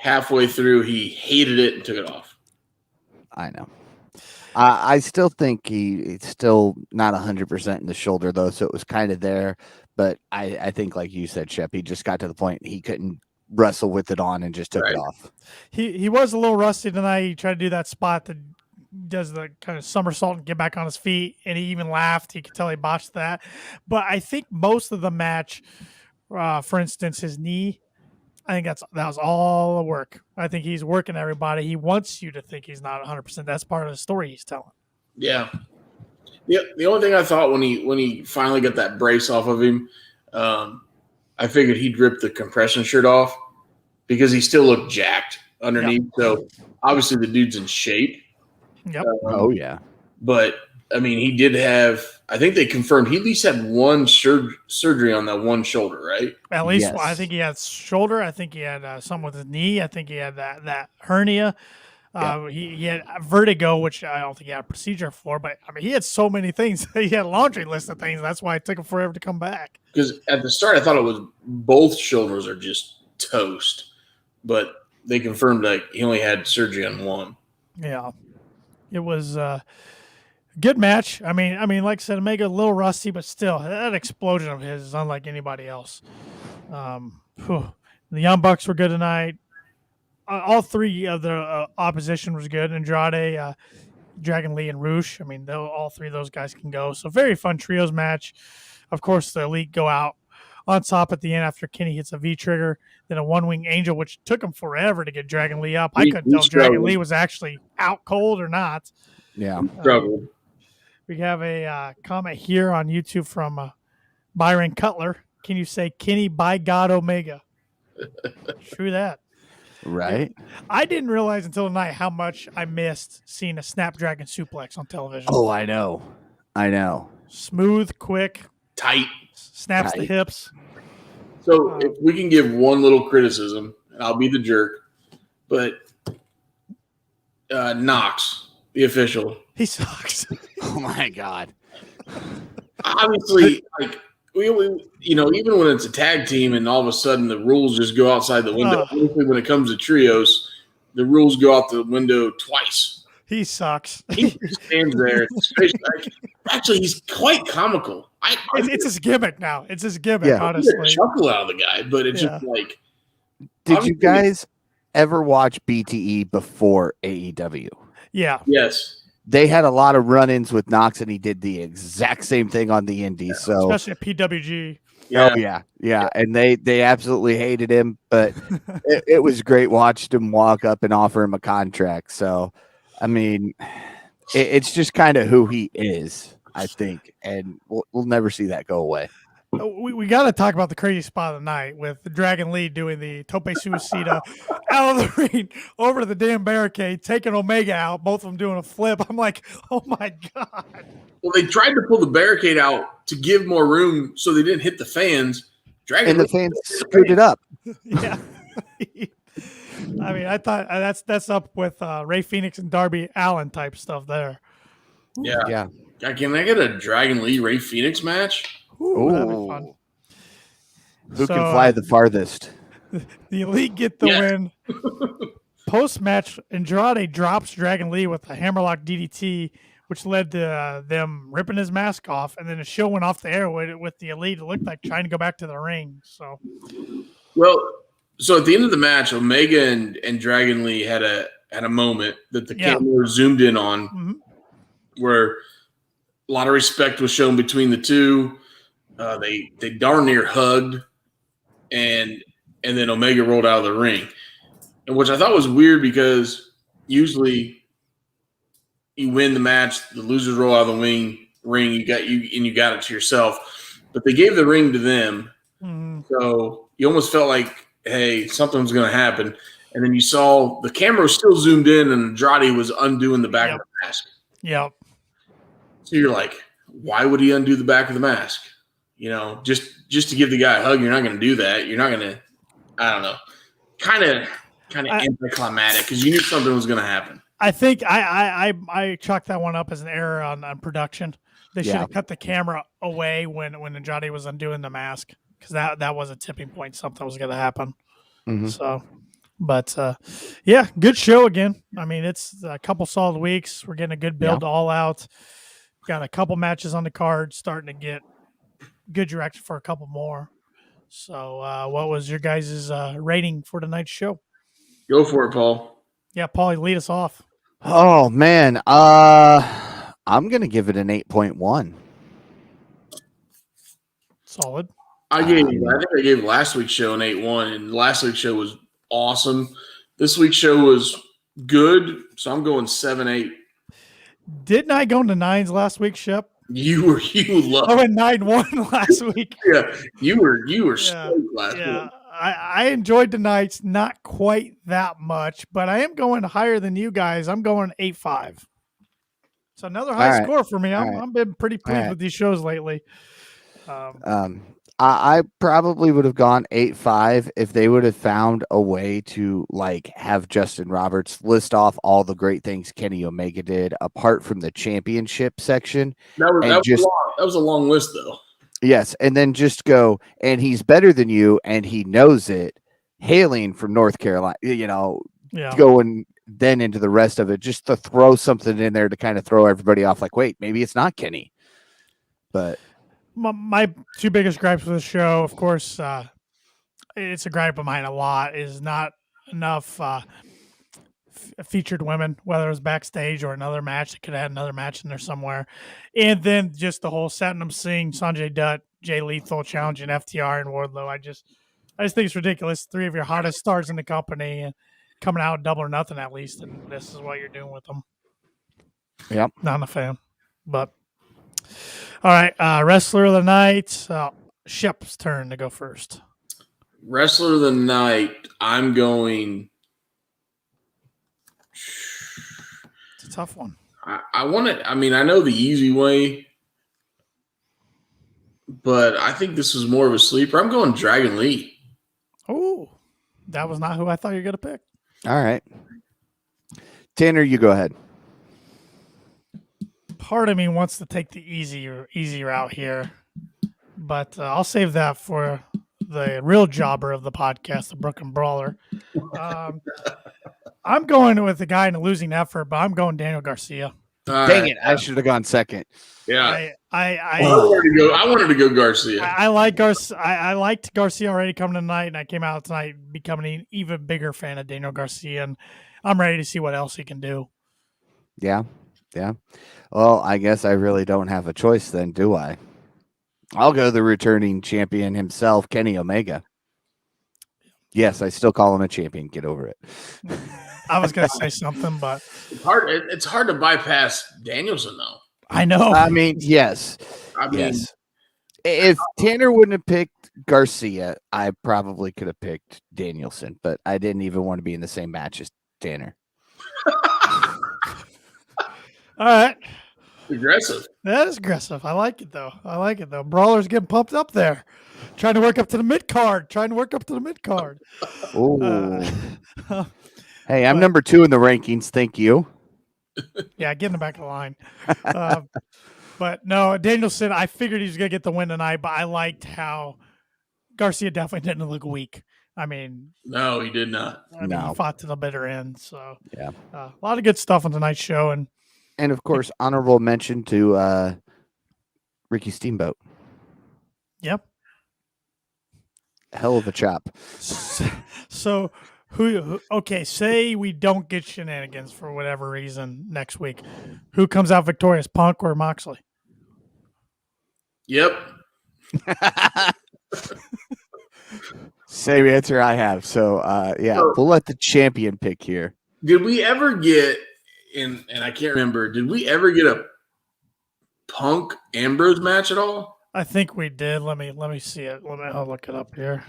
Halfway through, he hated it and took it off. I know. I still think he's still not 100% in the shoulder, though, so it was kind of there. But I think, like you said, Shep, he just got to the point he couldn't wrestle with it on and just took it off. He was a little rusty tonight. He tried to do that spot that does the kind of somersault and get back on his feet, and he even laughed. You could tell he botched that. But I think most of the match, for instance, his knee, I think that was all the work. I think he's working everybody. He wants you to think he's not 100%. That's part of the story he's telling. Yeah. The only thing I thought when he finally got that brace off of him, I figured he'd rip the compression shirt off because he still looked jacked underneath. Yep. So obviously the dude's in shape. Yep. Oh yeah. But I mean, he did have. I think they confirmed he at least had one surgery on that one shoulder, right? At least yes. I think he had shoulder. I think he had some with his knee. I think he had that hernia. He had vertigo, which I don't think he had a procedure for. But I mean, he had so many things. He had a laundry list of things. That's why it took him forever to come back. Because at the start, I thought it was both shoulders are just toast, but they confirmed like he only had surgery on one. Yeah, it was. Good match. I mean, like I said, Omega a little rusty, but still, that explosion of his is unlike anybody else. The Young Bucks were good tonight. All three of the opposition was good. Andrade, Dragon Lee, and Roosh. I mean, all three of those guys can go. So very fun trios match. Of course, the Elite go out on top at the end after Kenny hits a V-trigger, then a one-wing angel, which took him forever to get Dragon Lee up. I couldn't tell if Dragon Lee was actually out cold or not. Yeah. Struggled. We have a comment here on YouTube from Byron Cutler. Can you say Kenny by God Omega? True that. Right. I didn't realize until tonight how much I missed seeing a Snapdragon suplex on television. Oh, I know. Smooth, quick, tight, snaps the hips. So if we can give one little criticism, and I'll be the jerk, but Knox, the official, he sucks. Oh my God. Obviously, like we even when it's a tag team and all of a sudden the rules just go outside the window. Obviously, when it comes to trios, the rules go out the window twice. He sucks. He stands there. Actually, he's quite comical. It's his gimmick now. It's his gimmick, honestly. You chuckle out of the guy, but it's just like. Did you guys ever watch BTE before AEW? Yeah. Yes. They had a lot of run-ins with Knox, and he did the exact same thing on the Indies. So especially at PWG. Yeah. Oh yeah, and they absolutely hated him, but it was great watching him walk up and offer him a contract. So, I mean, it's just kind of who he is, I think, and we'll never see that go away. We got to talk about the crazy spot of the night with the Dragon Lee doing the tope suicida out of the ring over to the damn barricade, taking Omega out, both of them doing a flip. I'm like, oh my God. Well, they tried to pull the barricade out to give more room so they didn't hit the fans. The fans screwed it up. Yeah. I mean, I thought that's up with Ray Phoenix and Darby Allin type stuff there. Yeah. Can I get a Dragon Lee Ray Phoenix match? Ooh, that'd be fun. Who can fly the farthest? The Elite get the win. Post-match, Andrade drops Dragon Lee with a hammerlock DDT, which led to them ripping his mask off, and then the show went off the air with the Elite. It looked like trying to go back to the ring. So at the end of the match, Omega and Dragon Lee had a moment that the camera zoomed in on, where a lot of respect was shown between the two. They darn near hugged, and then Omega rolled out of the ring, and which I thought was weird because usually you win the match, the losers roll out of the ring, you got it to yourself, but they gave the ring to them, so you almost felt like, hey, something's going to happen, and then you saw the camera was still zoomed in, and Andrade was undoing the back of the mask. Yep. So you're like, why would he undo the back of the mask? Just to give the guy a hug, you're not going to do that. You're not going to, I don't know, kind of anticlimactic because you knew something was going to happen. I think I chalked that one up as an error on production. They should have cut the camera away when Andrade was undoing the mask. because that was a tipping point. Something was going to happen. Mhm. So, but yeah, good show again. I mean, it's a couple solid weeks. We're getting a good build all out. Got a couple matches on the card, starting to get good direction for a couple more. So, what was your guys' rating for tonight's show? Go for it, Paul. Yeah, Paulie, lead us off. Oh man, I'm gonna give it an 8.1. Solid. I think I gave last week's show an 8.1, and last week's show was awesome. This week's show was good, so I'm going 7.8. Didn't I go into nines last week, Shep? You loved. I went 9-1 last week. Yeah, you were stoked last week. I enjoyed the nights, not quite that much, but I am going higher than you guys. I'm going 8.5. So another high score for me. I've been pretty pleased with these shows lately. I probably would have gone 8.5 if they would have found a way to like have Justin Roberts list off all the great things Kenny Omega did apart from the championship section. That was a long list though. Yes, and then just go, and he's better than you, and he knows it. Hailing from North Carolina, going then into the rest of it, just to throw something in there to kind of throw everybody off. Like, wait, maybe it's not Kenny. But my two biggest gripes with the show, of course, it's a gripe of mine a lot, is not enough featured women, whether it was backstage or another match. They could have had another match in there somewhere. And then just the whole Satnam Singh, Sanjay Dutt, Jay Lethal challenging FTR and Wardlow. I just think it's ridiculous. Three of your hottest stars in the company and coming out double or nothing at least, and this is what you're doing with them. Yep. Not a fan. But all right, wrestler of the night, Shep's turn to go first. Wrestler of the night, I'm going. It's a tough one. I want to. I mean, I know the easy way, but I think this is more of a sleeper. I'm going Dragon Lee. Oh, that was not who I thought you were going to pick. All right. Tanner, you go ahead. Part of me wants to take the easy route here, but I'll save that for the real jobber of the podcast, the Brooklyn Brawler. I'm going with the guy in a losing effort, but I'm going Daniel Garcia. Dang it! I should have gone second. Yeah, I wanted to go Garcia. I like Garcia. I liked Garcia already coming tonight, and I came out tonight becoming an even bigger fan of Daniel Garcia, and I'm ready to see what else he can do. Yeah. Well, I guess I really don't have a choice then, do I? I'll go the returning champion himself, Kenny Omega. Yes, I still call him a champion. Get over it. I was going to say something, but it's hard to bypass Danielson, though. I know. I mean, yes. Yes. If Tanner wouldn't have picked Garcia, I probably could have picked Danielson, but I didn't even want to be in the same match as Tanner. All right. Aggressive. That is aggressive. I like it, though. Brawler's getting pumped up there. Trying to work up to the mid-card. Oh. Hey, I'm number 2 in the rankings. Thank you. Yeah, get in the back of the line. But no, Danielson, I figured he was going to get the win tonight, but I liked how Garcia definitely didn't look weak. I mean, no, he did not. He fought to the bitter end. So, yeah, a lot of good stuff on tonight's show. And of course, honorable mention to Ricky Steamboat. Yep. Hell of a chop. So, okay, say we don't get shenanigans for whatever reason next week. Who comes out victorious, Punk or Moxley? Yep. Same answer I have. So, we'll let the champion pick here. Did we ever get, and I can't remember, did we ever get a Punk Ambrose match at all? I think we did. Let me see it. I'll look it up here.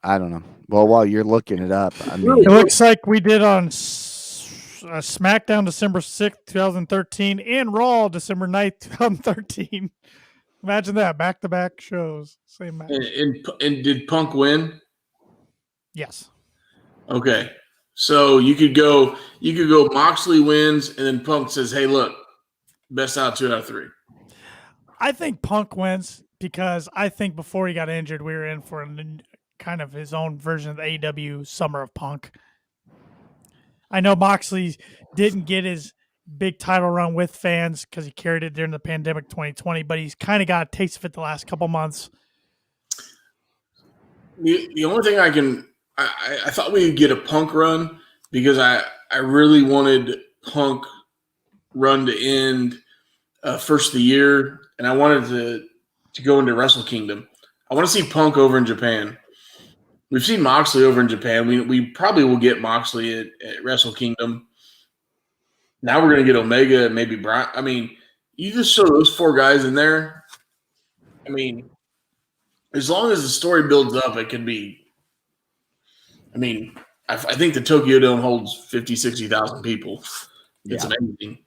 I don't know. Well, while you're looking it up, I mean, it looks like we did on SmackDown December 6th, 2013, and Raw December 9th, 2013. Imagine that, back-to-back shows, same match. And did Punk win? Yes. Okay, so you could go Moxley wins, and then Punk says, "Hey, look, best out 2 out of 3." I think Punk wins because I think before he got injured, we were in for kind of his own version of the AEW Summer of Punk. I know Moxley didn't get his big title run with fans because he carried it during the pandemic 2020, but he's kind of got a taste of it the last couple months. The only thing I thought we would get a Punk run because I really wanted Punk run to end first of the year, and I wanted to go into Wrestle Kingdom. I want to see Punk over in Japan. We've seen Moxley over in Japan. We probably will get Moxley at Wrestle Kingdom. Now we're going to get Omega and maybe Brian. I mean, you just show those 4 guys in there. I mean, as long as the story builds up, it could be. I mean, I think the Tokyo Dome holds 50, 60,000 people. It's amazing.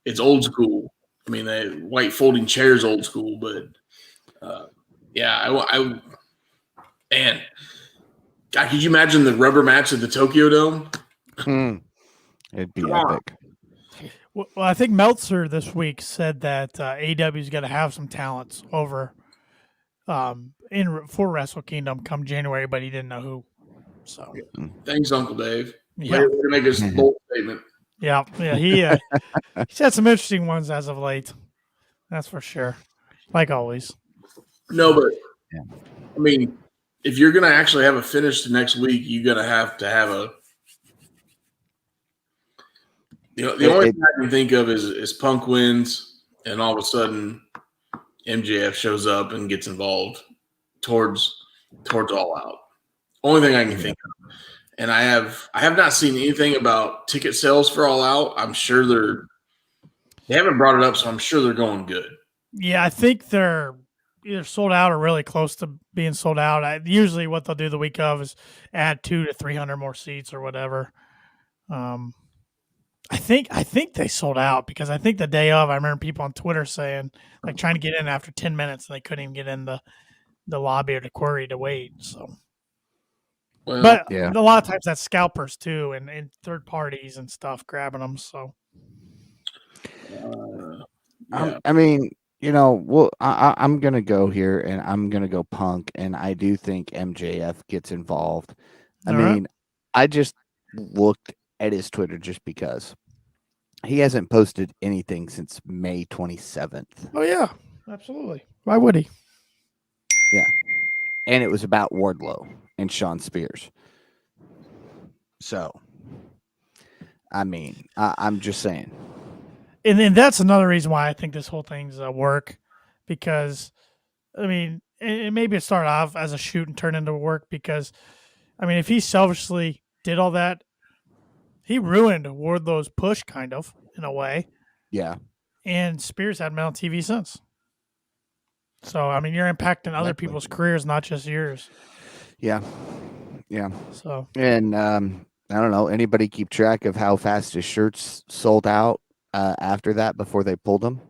It's old school. I mean, the white folding chairs old school, but and God, could you imagine the rubber match at the Tokyo Dome? It'd be epic. Well, I think Meltzer this week said that AEW is going to have some talents over for Wrestle Kingdom come January, but he didn't know who. So thanks, Uncle Dave. Yeah, to make his bold statement. Yeah. He said some interesting ones as of late. That's for sure. Like always. No, but I mean, if you're going to actually have a finish the next week, you're going to have a. The only thing I can think of is Punk wins, and all of a sudden MJF shows up and gets involved towards All Out. Only thing I can think of. And I have not seen anything about ticket sales for All Out. I'm sure they haven't brought it up, so I'm sure they're going good. Yeah, I think they're either sold out or really close to being sold out. Usually what they'll do the week of is add 200 to 300 more seats or whatever. I think they sold out because I think the day of, I remember people on Twitter saying, like, trying to get in after 10 minutes and they couldn't even get in the lobby or the query to wait. So, but a lot of times that's scalpers too, and third parties and stuff grabbing them. So, I mean, I'm gonna go here, and I'm gonna go Punk, and I do think MJF gets involved. I just looked at his Twitter just because he hasn't posted anything since May 27th. Oh yeah, absolutely. Why would he? Yeah, and it was about Wardlow and Sean Spears. So, I mean, I'm just saying. And that's another reason why I think this whole thing's a work, because, I mean, and maybe it started off as a shoot and turned into work because, I mean, if he selfishly did all that, he ruined Wardlow's push, kind of, in a way. Yeah. And Spears hadn't been on TV since. So, I mean, you're impacting other people's careers, not just yours. Yeah. Yeah. So. And I don't know, anybody keep track of how fast his shirts sold out after that before they pulled them?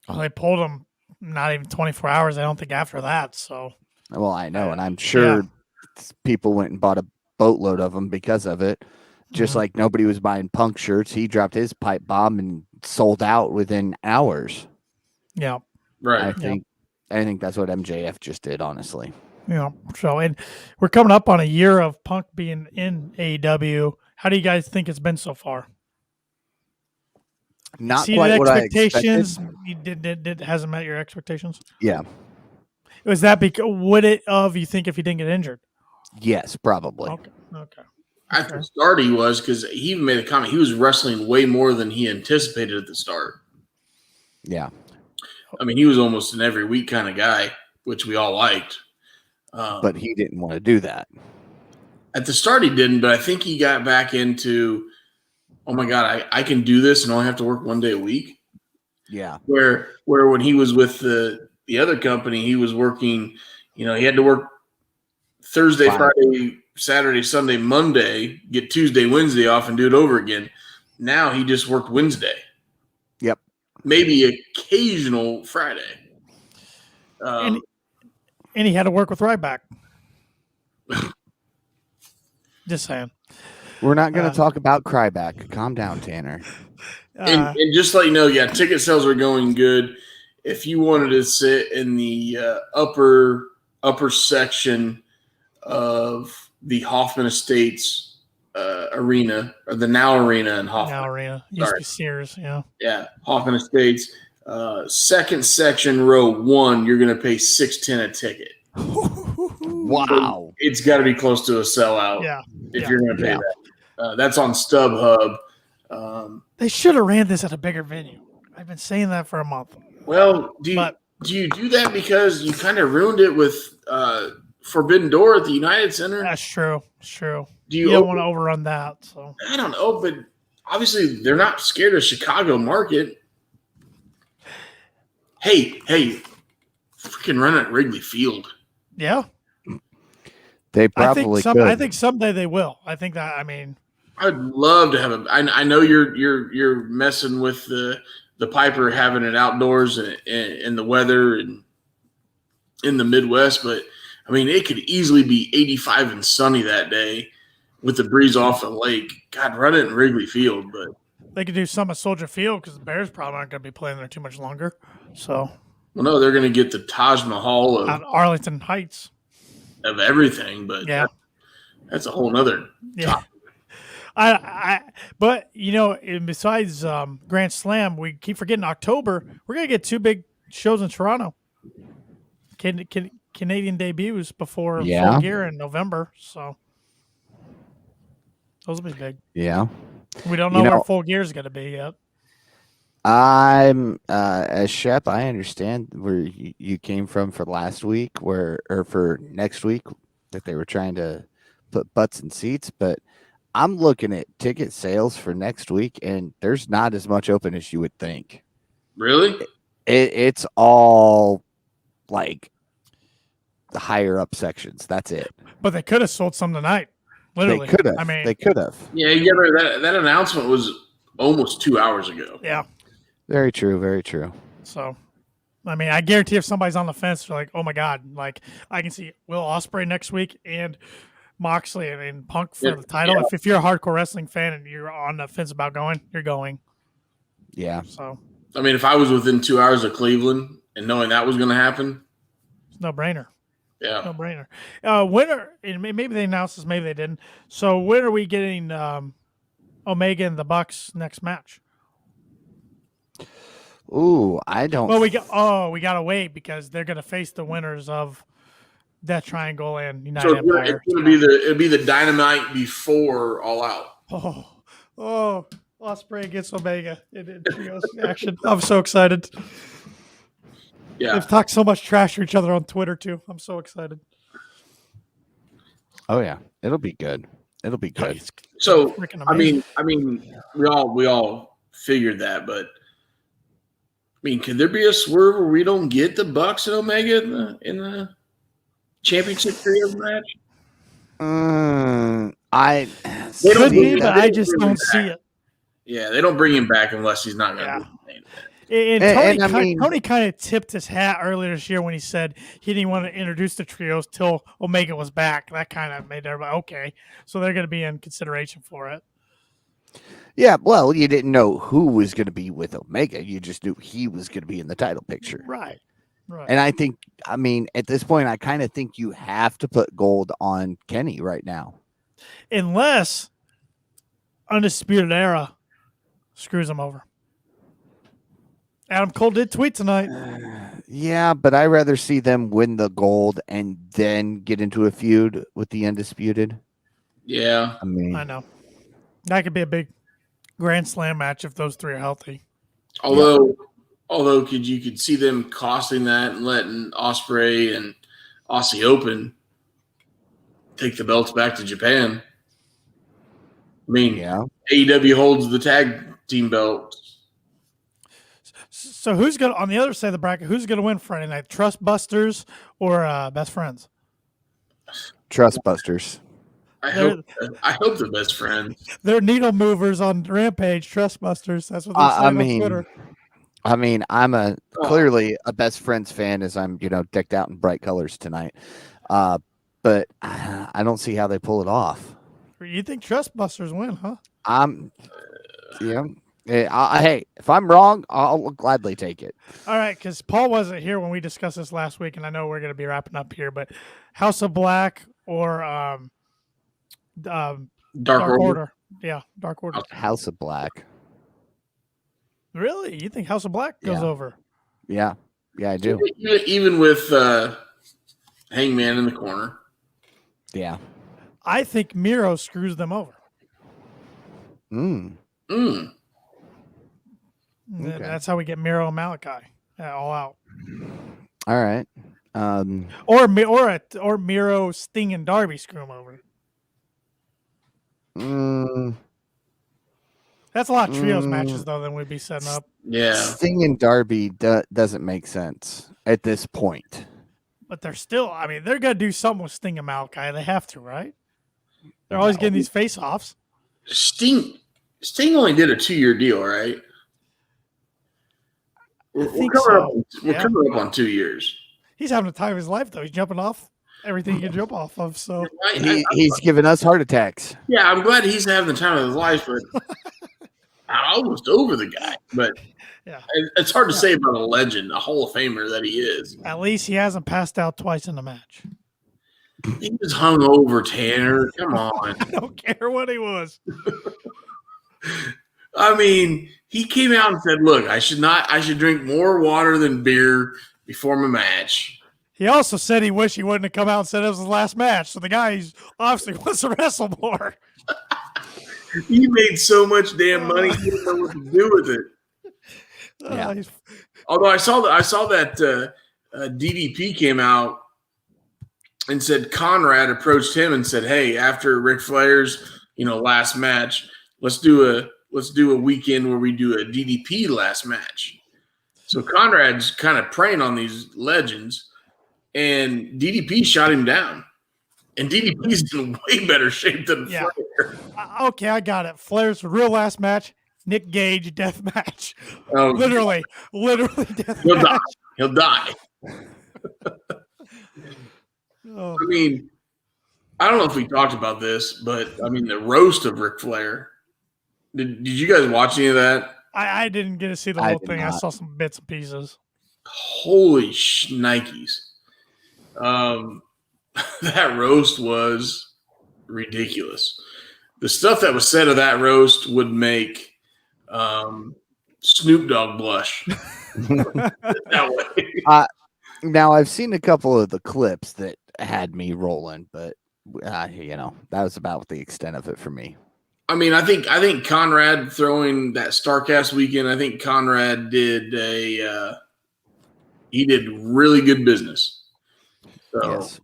Oh, they pulled them not even 24 hours, I don't think, after that. So. Well, I know, and I'm sure people went and bought a boatload of them because of it. Just like nobody was buying Punk shirts. He dropped his pipe bomb and sold out within hours. Yeah. Right. I think that's what MJF just did, honestly. Yeah. So, and we're coming up on a year of Punk being in AEW. How do you guys think it's been so far? Not quite what I expected. It hasn't met your expectations? Yeah. Was that would it you think if he didn't get injured? Yes, probably. Okay. At the start, he was, because he even made a comment. He was wrestling way more than he anticipated at the start. Yeah. I mean, he was almost an every week kind of guy, which we all liked. But he didn't want to do that. At the start, he didn't, but I think he got back into, oh my God, I can do this and only have to work 1 day a week. Yeah. Where when he was with the other company, he was working, he had to work Thursday, Friday, Saturday, Sunday, Monday, get Tuesday, Wednesday off and do it over again. Now he just worked Wednesday. Yep. Maybe occasional Friday. And he had to work with Ryback. Just saying. We're not going to talk about Cryback. Calm down, Tanner. And just to let you know, ticket sales are going good. if you wanted to sit in the upper section of the Hoffman Estates arena, or the Now Arena in Hoffman. Now Arena used to be Sears, yeah. Yeah, Hoffman Estates. Second section, row 1, you're going to pay $6.10 a ticket. Wow. It's got to be close to a sellout. Yeah. If you're going to pay that. That's on StubHub. They should have ran this at a bigger venue. I've been saying that for a month. Well, do you do that because you kind of ruined it with Forbidden Door at the United Center? That's true. It's true. You don't want to overrun that. So I don't know, but obviously they're not scared of Chicago market. Hey, freaking run at Wrigley Field. Yeah. They probably could. I think someday they will. I think that, I mean, I'd love to have I know you're messing with the Piper having it outdoors and the weather and in the Midwest, but I mean, it could easily be 85 and sunny that day with the breeze off the lake. God, run it in Wrigley Field, but they could do some at Soldier Field because the Bears probably aren't going to be playing there too much longer. So, well, no, they're going to get the Taj Mahal of Arlington Heights of everything, but yeah, that's a whole nother topic. But you know, besides Grand Slam, we keep forgetting October. We're going to get 2 big shows in Toronto. Canadian debuts before Full Gear in November, so those will be big. Yeah, we don't know where Full Gear is going to be yet. I'm as Shep. I understand where you came from for last week, or for next week, that they were trying to put butts in seats. But I'm looking at ticket sales for next week, and there's not as much open as you would think. Really, it's all like the higher up sections. That's it. But they could have sold some tonight. Literally, they could have. I mean, they could have. Yeah, that announcement was almost 2 hours ago. Yeah. Very true. Very true. So, I mean, I guarantee if somebody's on the fence, they're like, "Oh my god!" Like I can see Will Ospreay next week and Moxley and Punk for the title. Yeah. If you're a hardcore wrestling fan and you're on the fence about going, you're going. Yeah. So, I mean, if I was within 2 hours of Cleveland and knowing that was going to happen, it's no brainer. Yeah, no brainer. When are, and maybe they announced this, maybe they didn't. So when are we getting Omega and the Bucks next match? Ooh, I don't. Well, we gotta wait because they're gonna face the winners of Death Triangle and United Empire. It'll be the Dynamite before All Out. Oh, Ospreay against Omega in trios action. I'm so excited. Yeah, they've talked so much trash to each other on Twitter too. I'm so excited. Oh yeah, it'll be good. It'll be good. So I mean, we all figured that, but I mean, could there be a swerve where we don't get the Bucks and Omega in the championship trios match? I just don't see it. Yeah, they don't bring him back unless he's not going to. And Tony kind of tipped his hat earlier this year when he said he didn't want to introduce the trios till Omega was back. That kind of made everybody okay. So they're going to be in consideration for it. Yeah, well, you didn't know who was going to be with Omega. You just knew he was going to be in the title picture. Right. And I mean, at this point, I kind of think you have to put gold on Kenny right now. Unless Undisputed Era screws him over. Adam Cole did tweet tonight. Yeah, but I'd rather see them win the gold and then get into a feud with the Undisputed. Yeah. I know. That could be a big Grand Slam match if those three are healthy. Although you could see them costing that and letting Ospreay and Aussie Open take the belts back to Japan. I mean, AEW holds the tag team belt. So who's going to, on the other side of the bracket, who's going to win Friday night? Trust Busters or Best Friends? Trust Busters. I hope the Best Friends. They're needle movers on Rampage. Trust Busters. That's what they're saying on Twitter. I mean, I'm clearly a Best Friends fan as I'm, decked out in bright colors tonight. But I don't see how they pull it off. You think Trust Busters win, huh? Yeah. Hey, if I'm wrong, I'll gladly take it. All right, because Paul wasn't here when we discussed this last week, and I know we're going to be wrapping up here, but House of Black or Dark Dark Order. Order. Yeah, Dark Order. House of Black. Really? You think House of Black goes over? Yeah, I do. Even with Hangman in the corner. Yeah. I think Miro screws them over. Okay. That's how we get Miro and Malachi all out. All right. Or Miro, Sting, and Darby screw them over. That's a lot of trios matches, though, than we'd be setting up. Yeah. Sting and Darby doesn't make sense at this point. But they're still, I mean, they're going to do something with Sting and Malachi. They have to, right? They're always getting these face-offs. Sting only did a 2-year deal, right? We're coming up on 2 years. He's having the time of his life, though. He's jumping off everything he can jump off of. So he's giving us heart attacks. Yeah, I'm glad he's having the time of his life, but I'm almost over the guy. But yeah, it's hard to say about a legend, a Hall of Famer that he is. At least he hasn't passed out twice in the match. He was hung over, Tanner. Come on. I don't care what he was. I mean, he came out and said, "Look, I should drink more water than beer before my match." He also said he wished he wouldn't have come out and said it was his last match. So the guy obviously wants to wrestle more. He made so much damn money, he didn't know what to do with it. Yeah. Although I saw that DDP came out and said Conrad approached him and said, "Hey, after Ric Flair's last match, let's do a weekend where we do a DDP last match." So Conrad's kind of preying on these legends, and DDP shot him down. And DDP's in way better shape than Flair. Okay, I got it. Flair's real last match, Nick Gage death match. Oh, literally death He'll match. die. He'll die. Oh. I mean, I don't know if we talked about this, but I mean the roast of Ric Flair. Did you guys watch any of that? I didn't get to see the whole thing. I saw some bits and pieces. Holy shnikes. That roast was ridiculous. The stuff that was said of that roast would make Snoop Dogg blush. That way. Now, I've seen a couple of the clips that had me rolling, but that was about the extent of it for me. I mean, I think Conrad throwing that Starcast weekend, I think Conrad did he did really good business. So. Yes.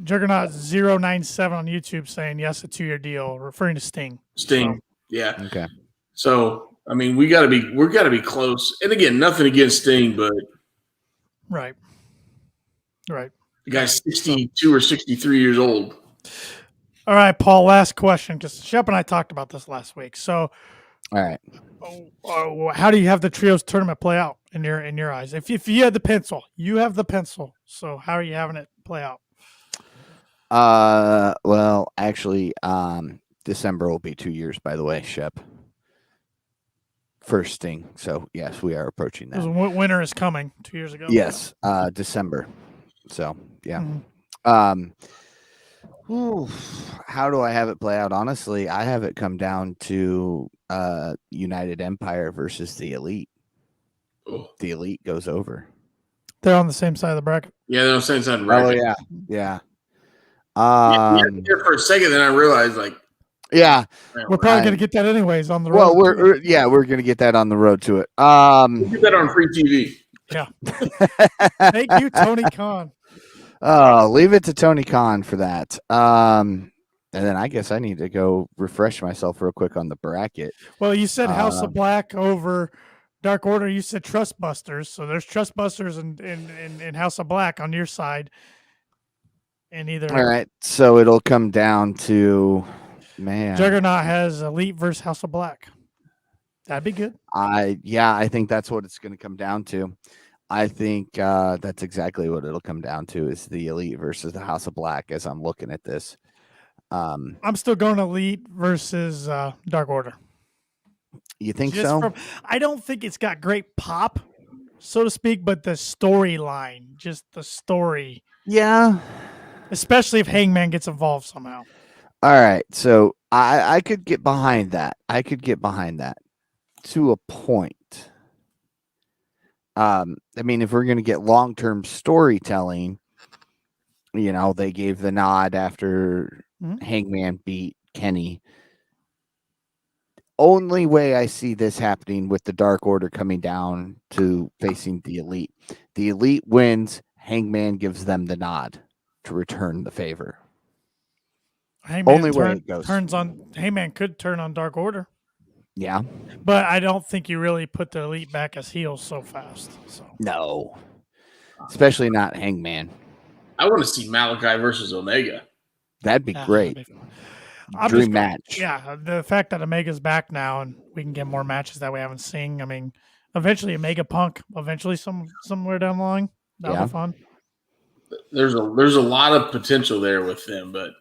Juggernaut 097 on YouTube saying yes, a 2-year deal, referring to Sting. Yeah. Okay. So I mean, we're gotta be close. And again, nothing against Sting, but right. The guy's 62 or 63 years old. All right, Paul, last question, because Shep and I talked about this last week. So all right. How do you have the trios tournament play out in your eyes? If you had the pencil, you have the pencil. So how are you having it play out? Well, actually, December will be 2 years, by the way, Shep. First Sting. So yes, we are approaching that. Winter is coming 2 years ago. Yes. December. So yeah. Mm-hmm. How do I have it play out? Honestly, I have it come down to United Empire versus the Elite. Oh. The Elite goes over. They're on the same side of the bracket. Yeah, they're on the same side of the bracket. Oh yeah. There for a second, then I realized yeah, we're probably going to get that anyways on the road. Well, we're going to get that on the road to it. We'll get that on free TV. Yeah. Thank you, Tony Khan. Oh, leave it to Tony Khan for that. And then I guess I need to go refresh myself real quick on the bracket. Well, you said House of Black over Dark Order. You said Trust Busters. So there's Trust Busters and House of Black on your side. And either. All right. So it'll come down to, man. Juggernaut has Elite versus House of Black. That'd be good. I think that's what it's going to come down to. I think that's exactly what it'll come down to is the Elite versus the House of Black as I'm looking at this. I'm still going Elite versus Dark Order. You think so? I don't think it's got great pop, so to speak, but the storyline, just the story. Yeah. Especially if Hangman gets involved somehow. All right. So I could get behind that. I could get behind that to a point. I mean, if we're going to get long-term storytelling, they gave the nod after Hangman beat Kenny. Only way I see this happening with the Dark Order coming down to facing the Elite. The Elite wins. Hangman gives them the nod to return the favor. Only way it goes. Hangman could turn on Dark Order. Yeah. But I don't think you really put the Elite back as heels so fast. So no. Especially not Hangman. I want to see Malachi versus Omega. That'd be great. Dream match. Yeah, the fact that Omega's back now and we can get more matches that we haven't seen. I mean, eventually Omega Punk, somewhere down the line. That'll be fun. There's a lot of potential there with them, but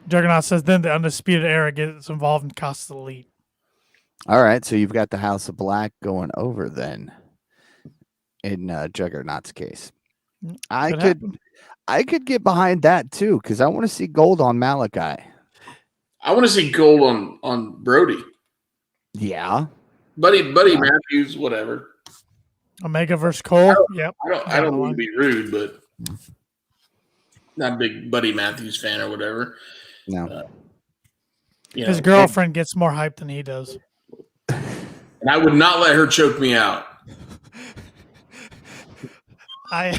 Juggernaut says then the Undisputed Era gets involved and costs the Elite. All right, so you've got the House of Black going over then in Juggernaut's case. I could get behind that too because I want to see gold on Malachi. I want to see gold on Brody. Yeah. Buddy Matthews, whatever. Omega versus Cole. Yep. I don't want to be rude, but not a big Buddy Matthews fan or whatever. No. His girlfriend gets more hype than he does. And I would not let her choke me out. I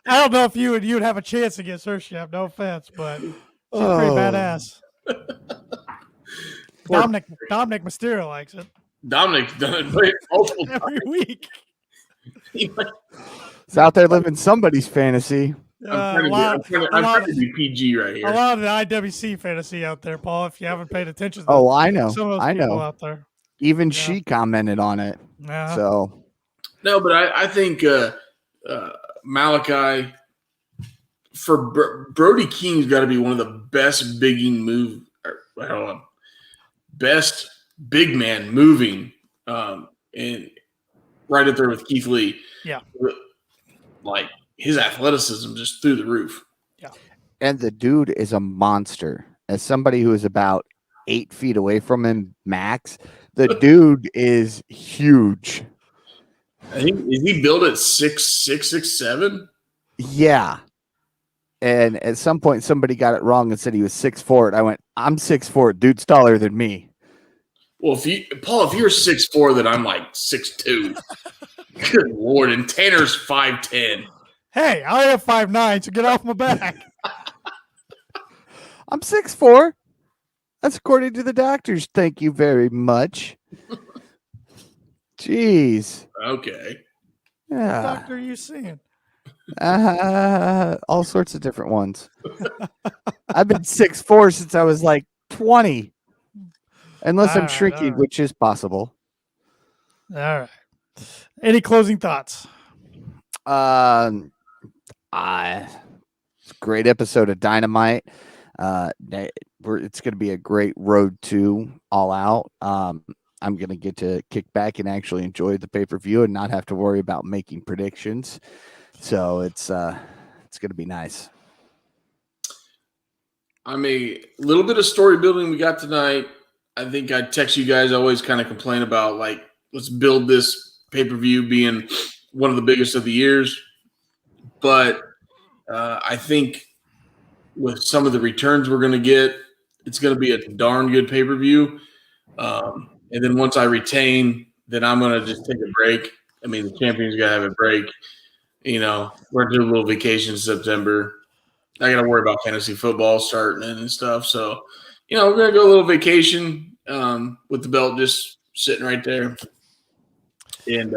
don't know if you would have a chance against her, Chef. No offense, but she's pretty badass. Dominic Mysterio likes it. Dominic's done it multiple every week. He's out there living somebody's fantasy. I'm trying to be PG right here. A lot of the IWC fantasy out there, Paul. If you haven't paid attention. I know. Some of those people out there. Even she commented on it. Yeah. So. No, but I think Malachi for Brody King's got to be one of the best best big man moving, and right up there with Keith Lee. Yeah, like his athleticism just through the roof. Yeah, and the dude is a monster. As somebody who is about 8 feet away from him, max, the dude is huge. I think is he built at 6'7"? Yeah. And at some point, somebody got it wrong and said he was 6'4". I went, I'm 6'4". Dude's taller than me. Well, if you're 6'4", then I'm like 6'2". Good Lord. And Tanner's 5'10". Hey, I have 5'9", so get off my back. I'm 6'4". That's according to the doctors. Thank you very much. Jeez. Okay. Yeah. What doctor are you seeing? All sorts of different ones. I've been 6'4" since I was like 20. Unless I'm shrinking, which is possible. All right. Any closing thoughts? Great episode of Dynamite. It's going to be a great road to All Out. I'm going to get to kick back and actually enjoy the pay-per-view and not have to worry about making predictions. So it's going to be nice. I mean, a little bit of story building we got tonight. I think I text you guys. I always kind of complain about let's build this pay-per-view being one of the biggest of the years. But I think with some of the returns we're going to get, it's going to be a darn good pay-per-view. And then once I retain, then I'm going to just take a break. I mean, the champion's got to have a break. We're doing a little vacation in September. I got to worry about fantasy football starting and stuff. So, we're going to go a little vacation with the belt just sitting right there. And,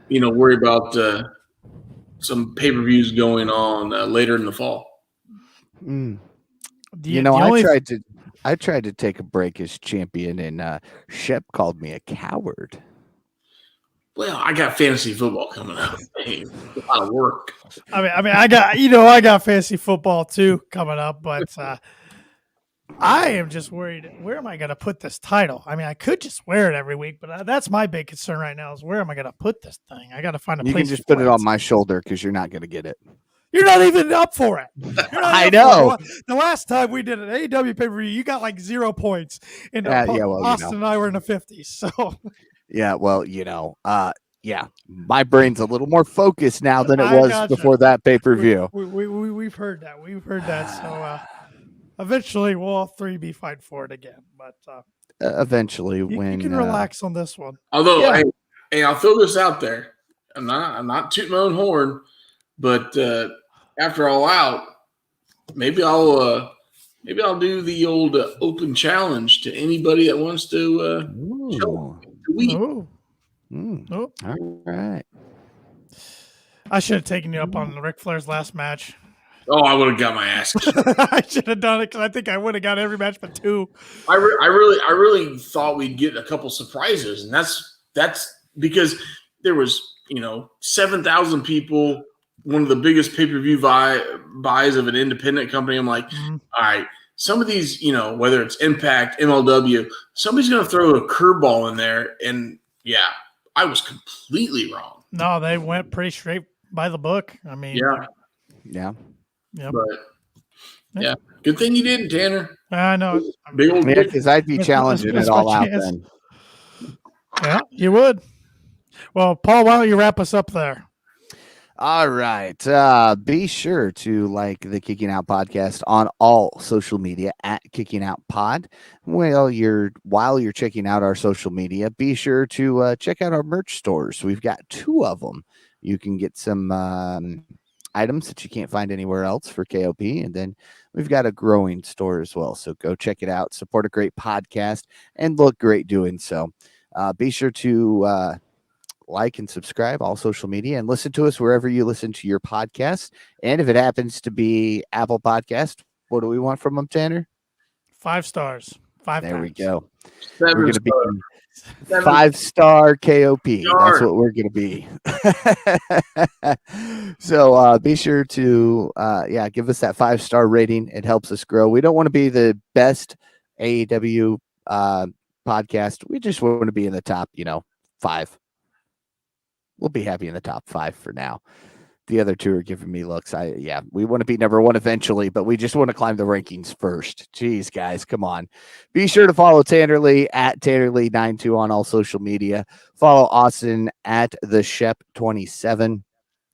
worry about some pay-per-views going on later in the fall. I tried to take a break as champion, and Shep called me a coward. Well, I got fantasy football coming up. A lot of work. I mean, I got fantasy football too coming up, but I am just worried. Where am I going to put this title? I mean, I could just wear it every week, but that's my big concern right now is where am I going to put this thing? I got to find a You place. can just put it on my shoulder because you're not going to get it. You're not even up for it. I know. The last time we did an AEW pay-per-view, you got like 0 points. And Austin and I were in the 50s. So yeah, well, yeah, my brain's a little more focused now than it was before that pay-per-view. We've heard that. We've heard that. So eventually we'll all three be fighting for it again. But eventually, you can relax on this one. Although, hey, I'll throw this out there. I'm not tooting my own horn, but after All Out, maybe I'll do the old open challenge to anybody that wants to show the All right. I should have taken you up on Ric Flair's last match. Oh, I would have got my ass. I should have done it because I think I would have got every match but 2. I really thought we'd get a couple surprises, and that's because there was 7,000 people, one of the biggest pay-per-view buys of an independent company. I'm like, all right, some of these, whether it's Impact, MLW, somebody's going to throw a curveball in there, and yeah, I was completely wrong. No, they went pretty straight by the book. I mean, yeah. Yep. But yeah, good thing you didn't, Tanner. I know. Big old because I'd be challenging it all out then. Yeah, you would. Well, Paul, why don't you wrap us up there? All right. Be sure to like the Kicking Out podcast on all social media at Kicking Out Pod. While you're checking out our social media, be sure to check out our merch stores. We've got 2 of them. You can get some items that you can't find anywhere else for KOP, and then we've got a growing store as well. So go check it out. Support a great podcast and look great doing so. Be sure to like and subscribe all social media and listen to us wherever you listen to your podcast. And if it happens to be Apple Podcast, what do we want from them, Tanner? 5 stars. 5 there times. We go. 7 we're going to be 5-star KOP. That's what we're going to be. So be sure to give us that 5-star rating. It helps us grow. We don't want to be the best AEW podcast. We just want to be in the top 5. We'll be happy in the top 5 for now. The other 2 are giving me looks. We want to be number 1 eventually, but we just want to climb the rankings first. Jeez, guys, come on. Be sure to follow Tanner Lee at TannerLee92 on all social media. Follow Austin at the Shep27.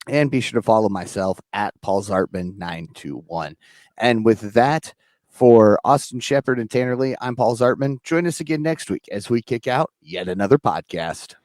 And be sure to follow myself at Paul Zartman921. And with that, for Austin Shepard and Tanner Lee, I'm Paul Zartman. Join us again next week as we kick out yet another podcast.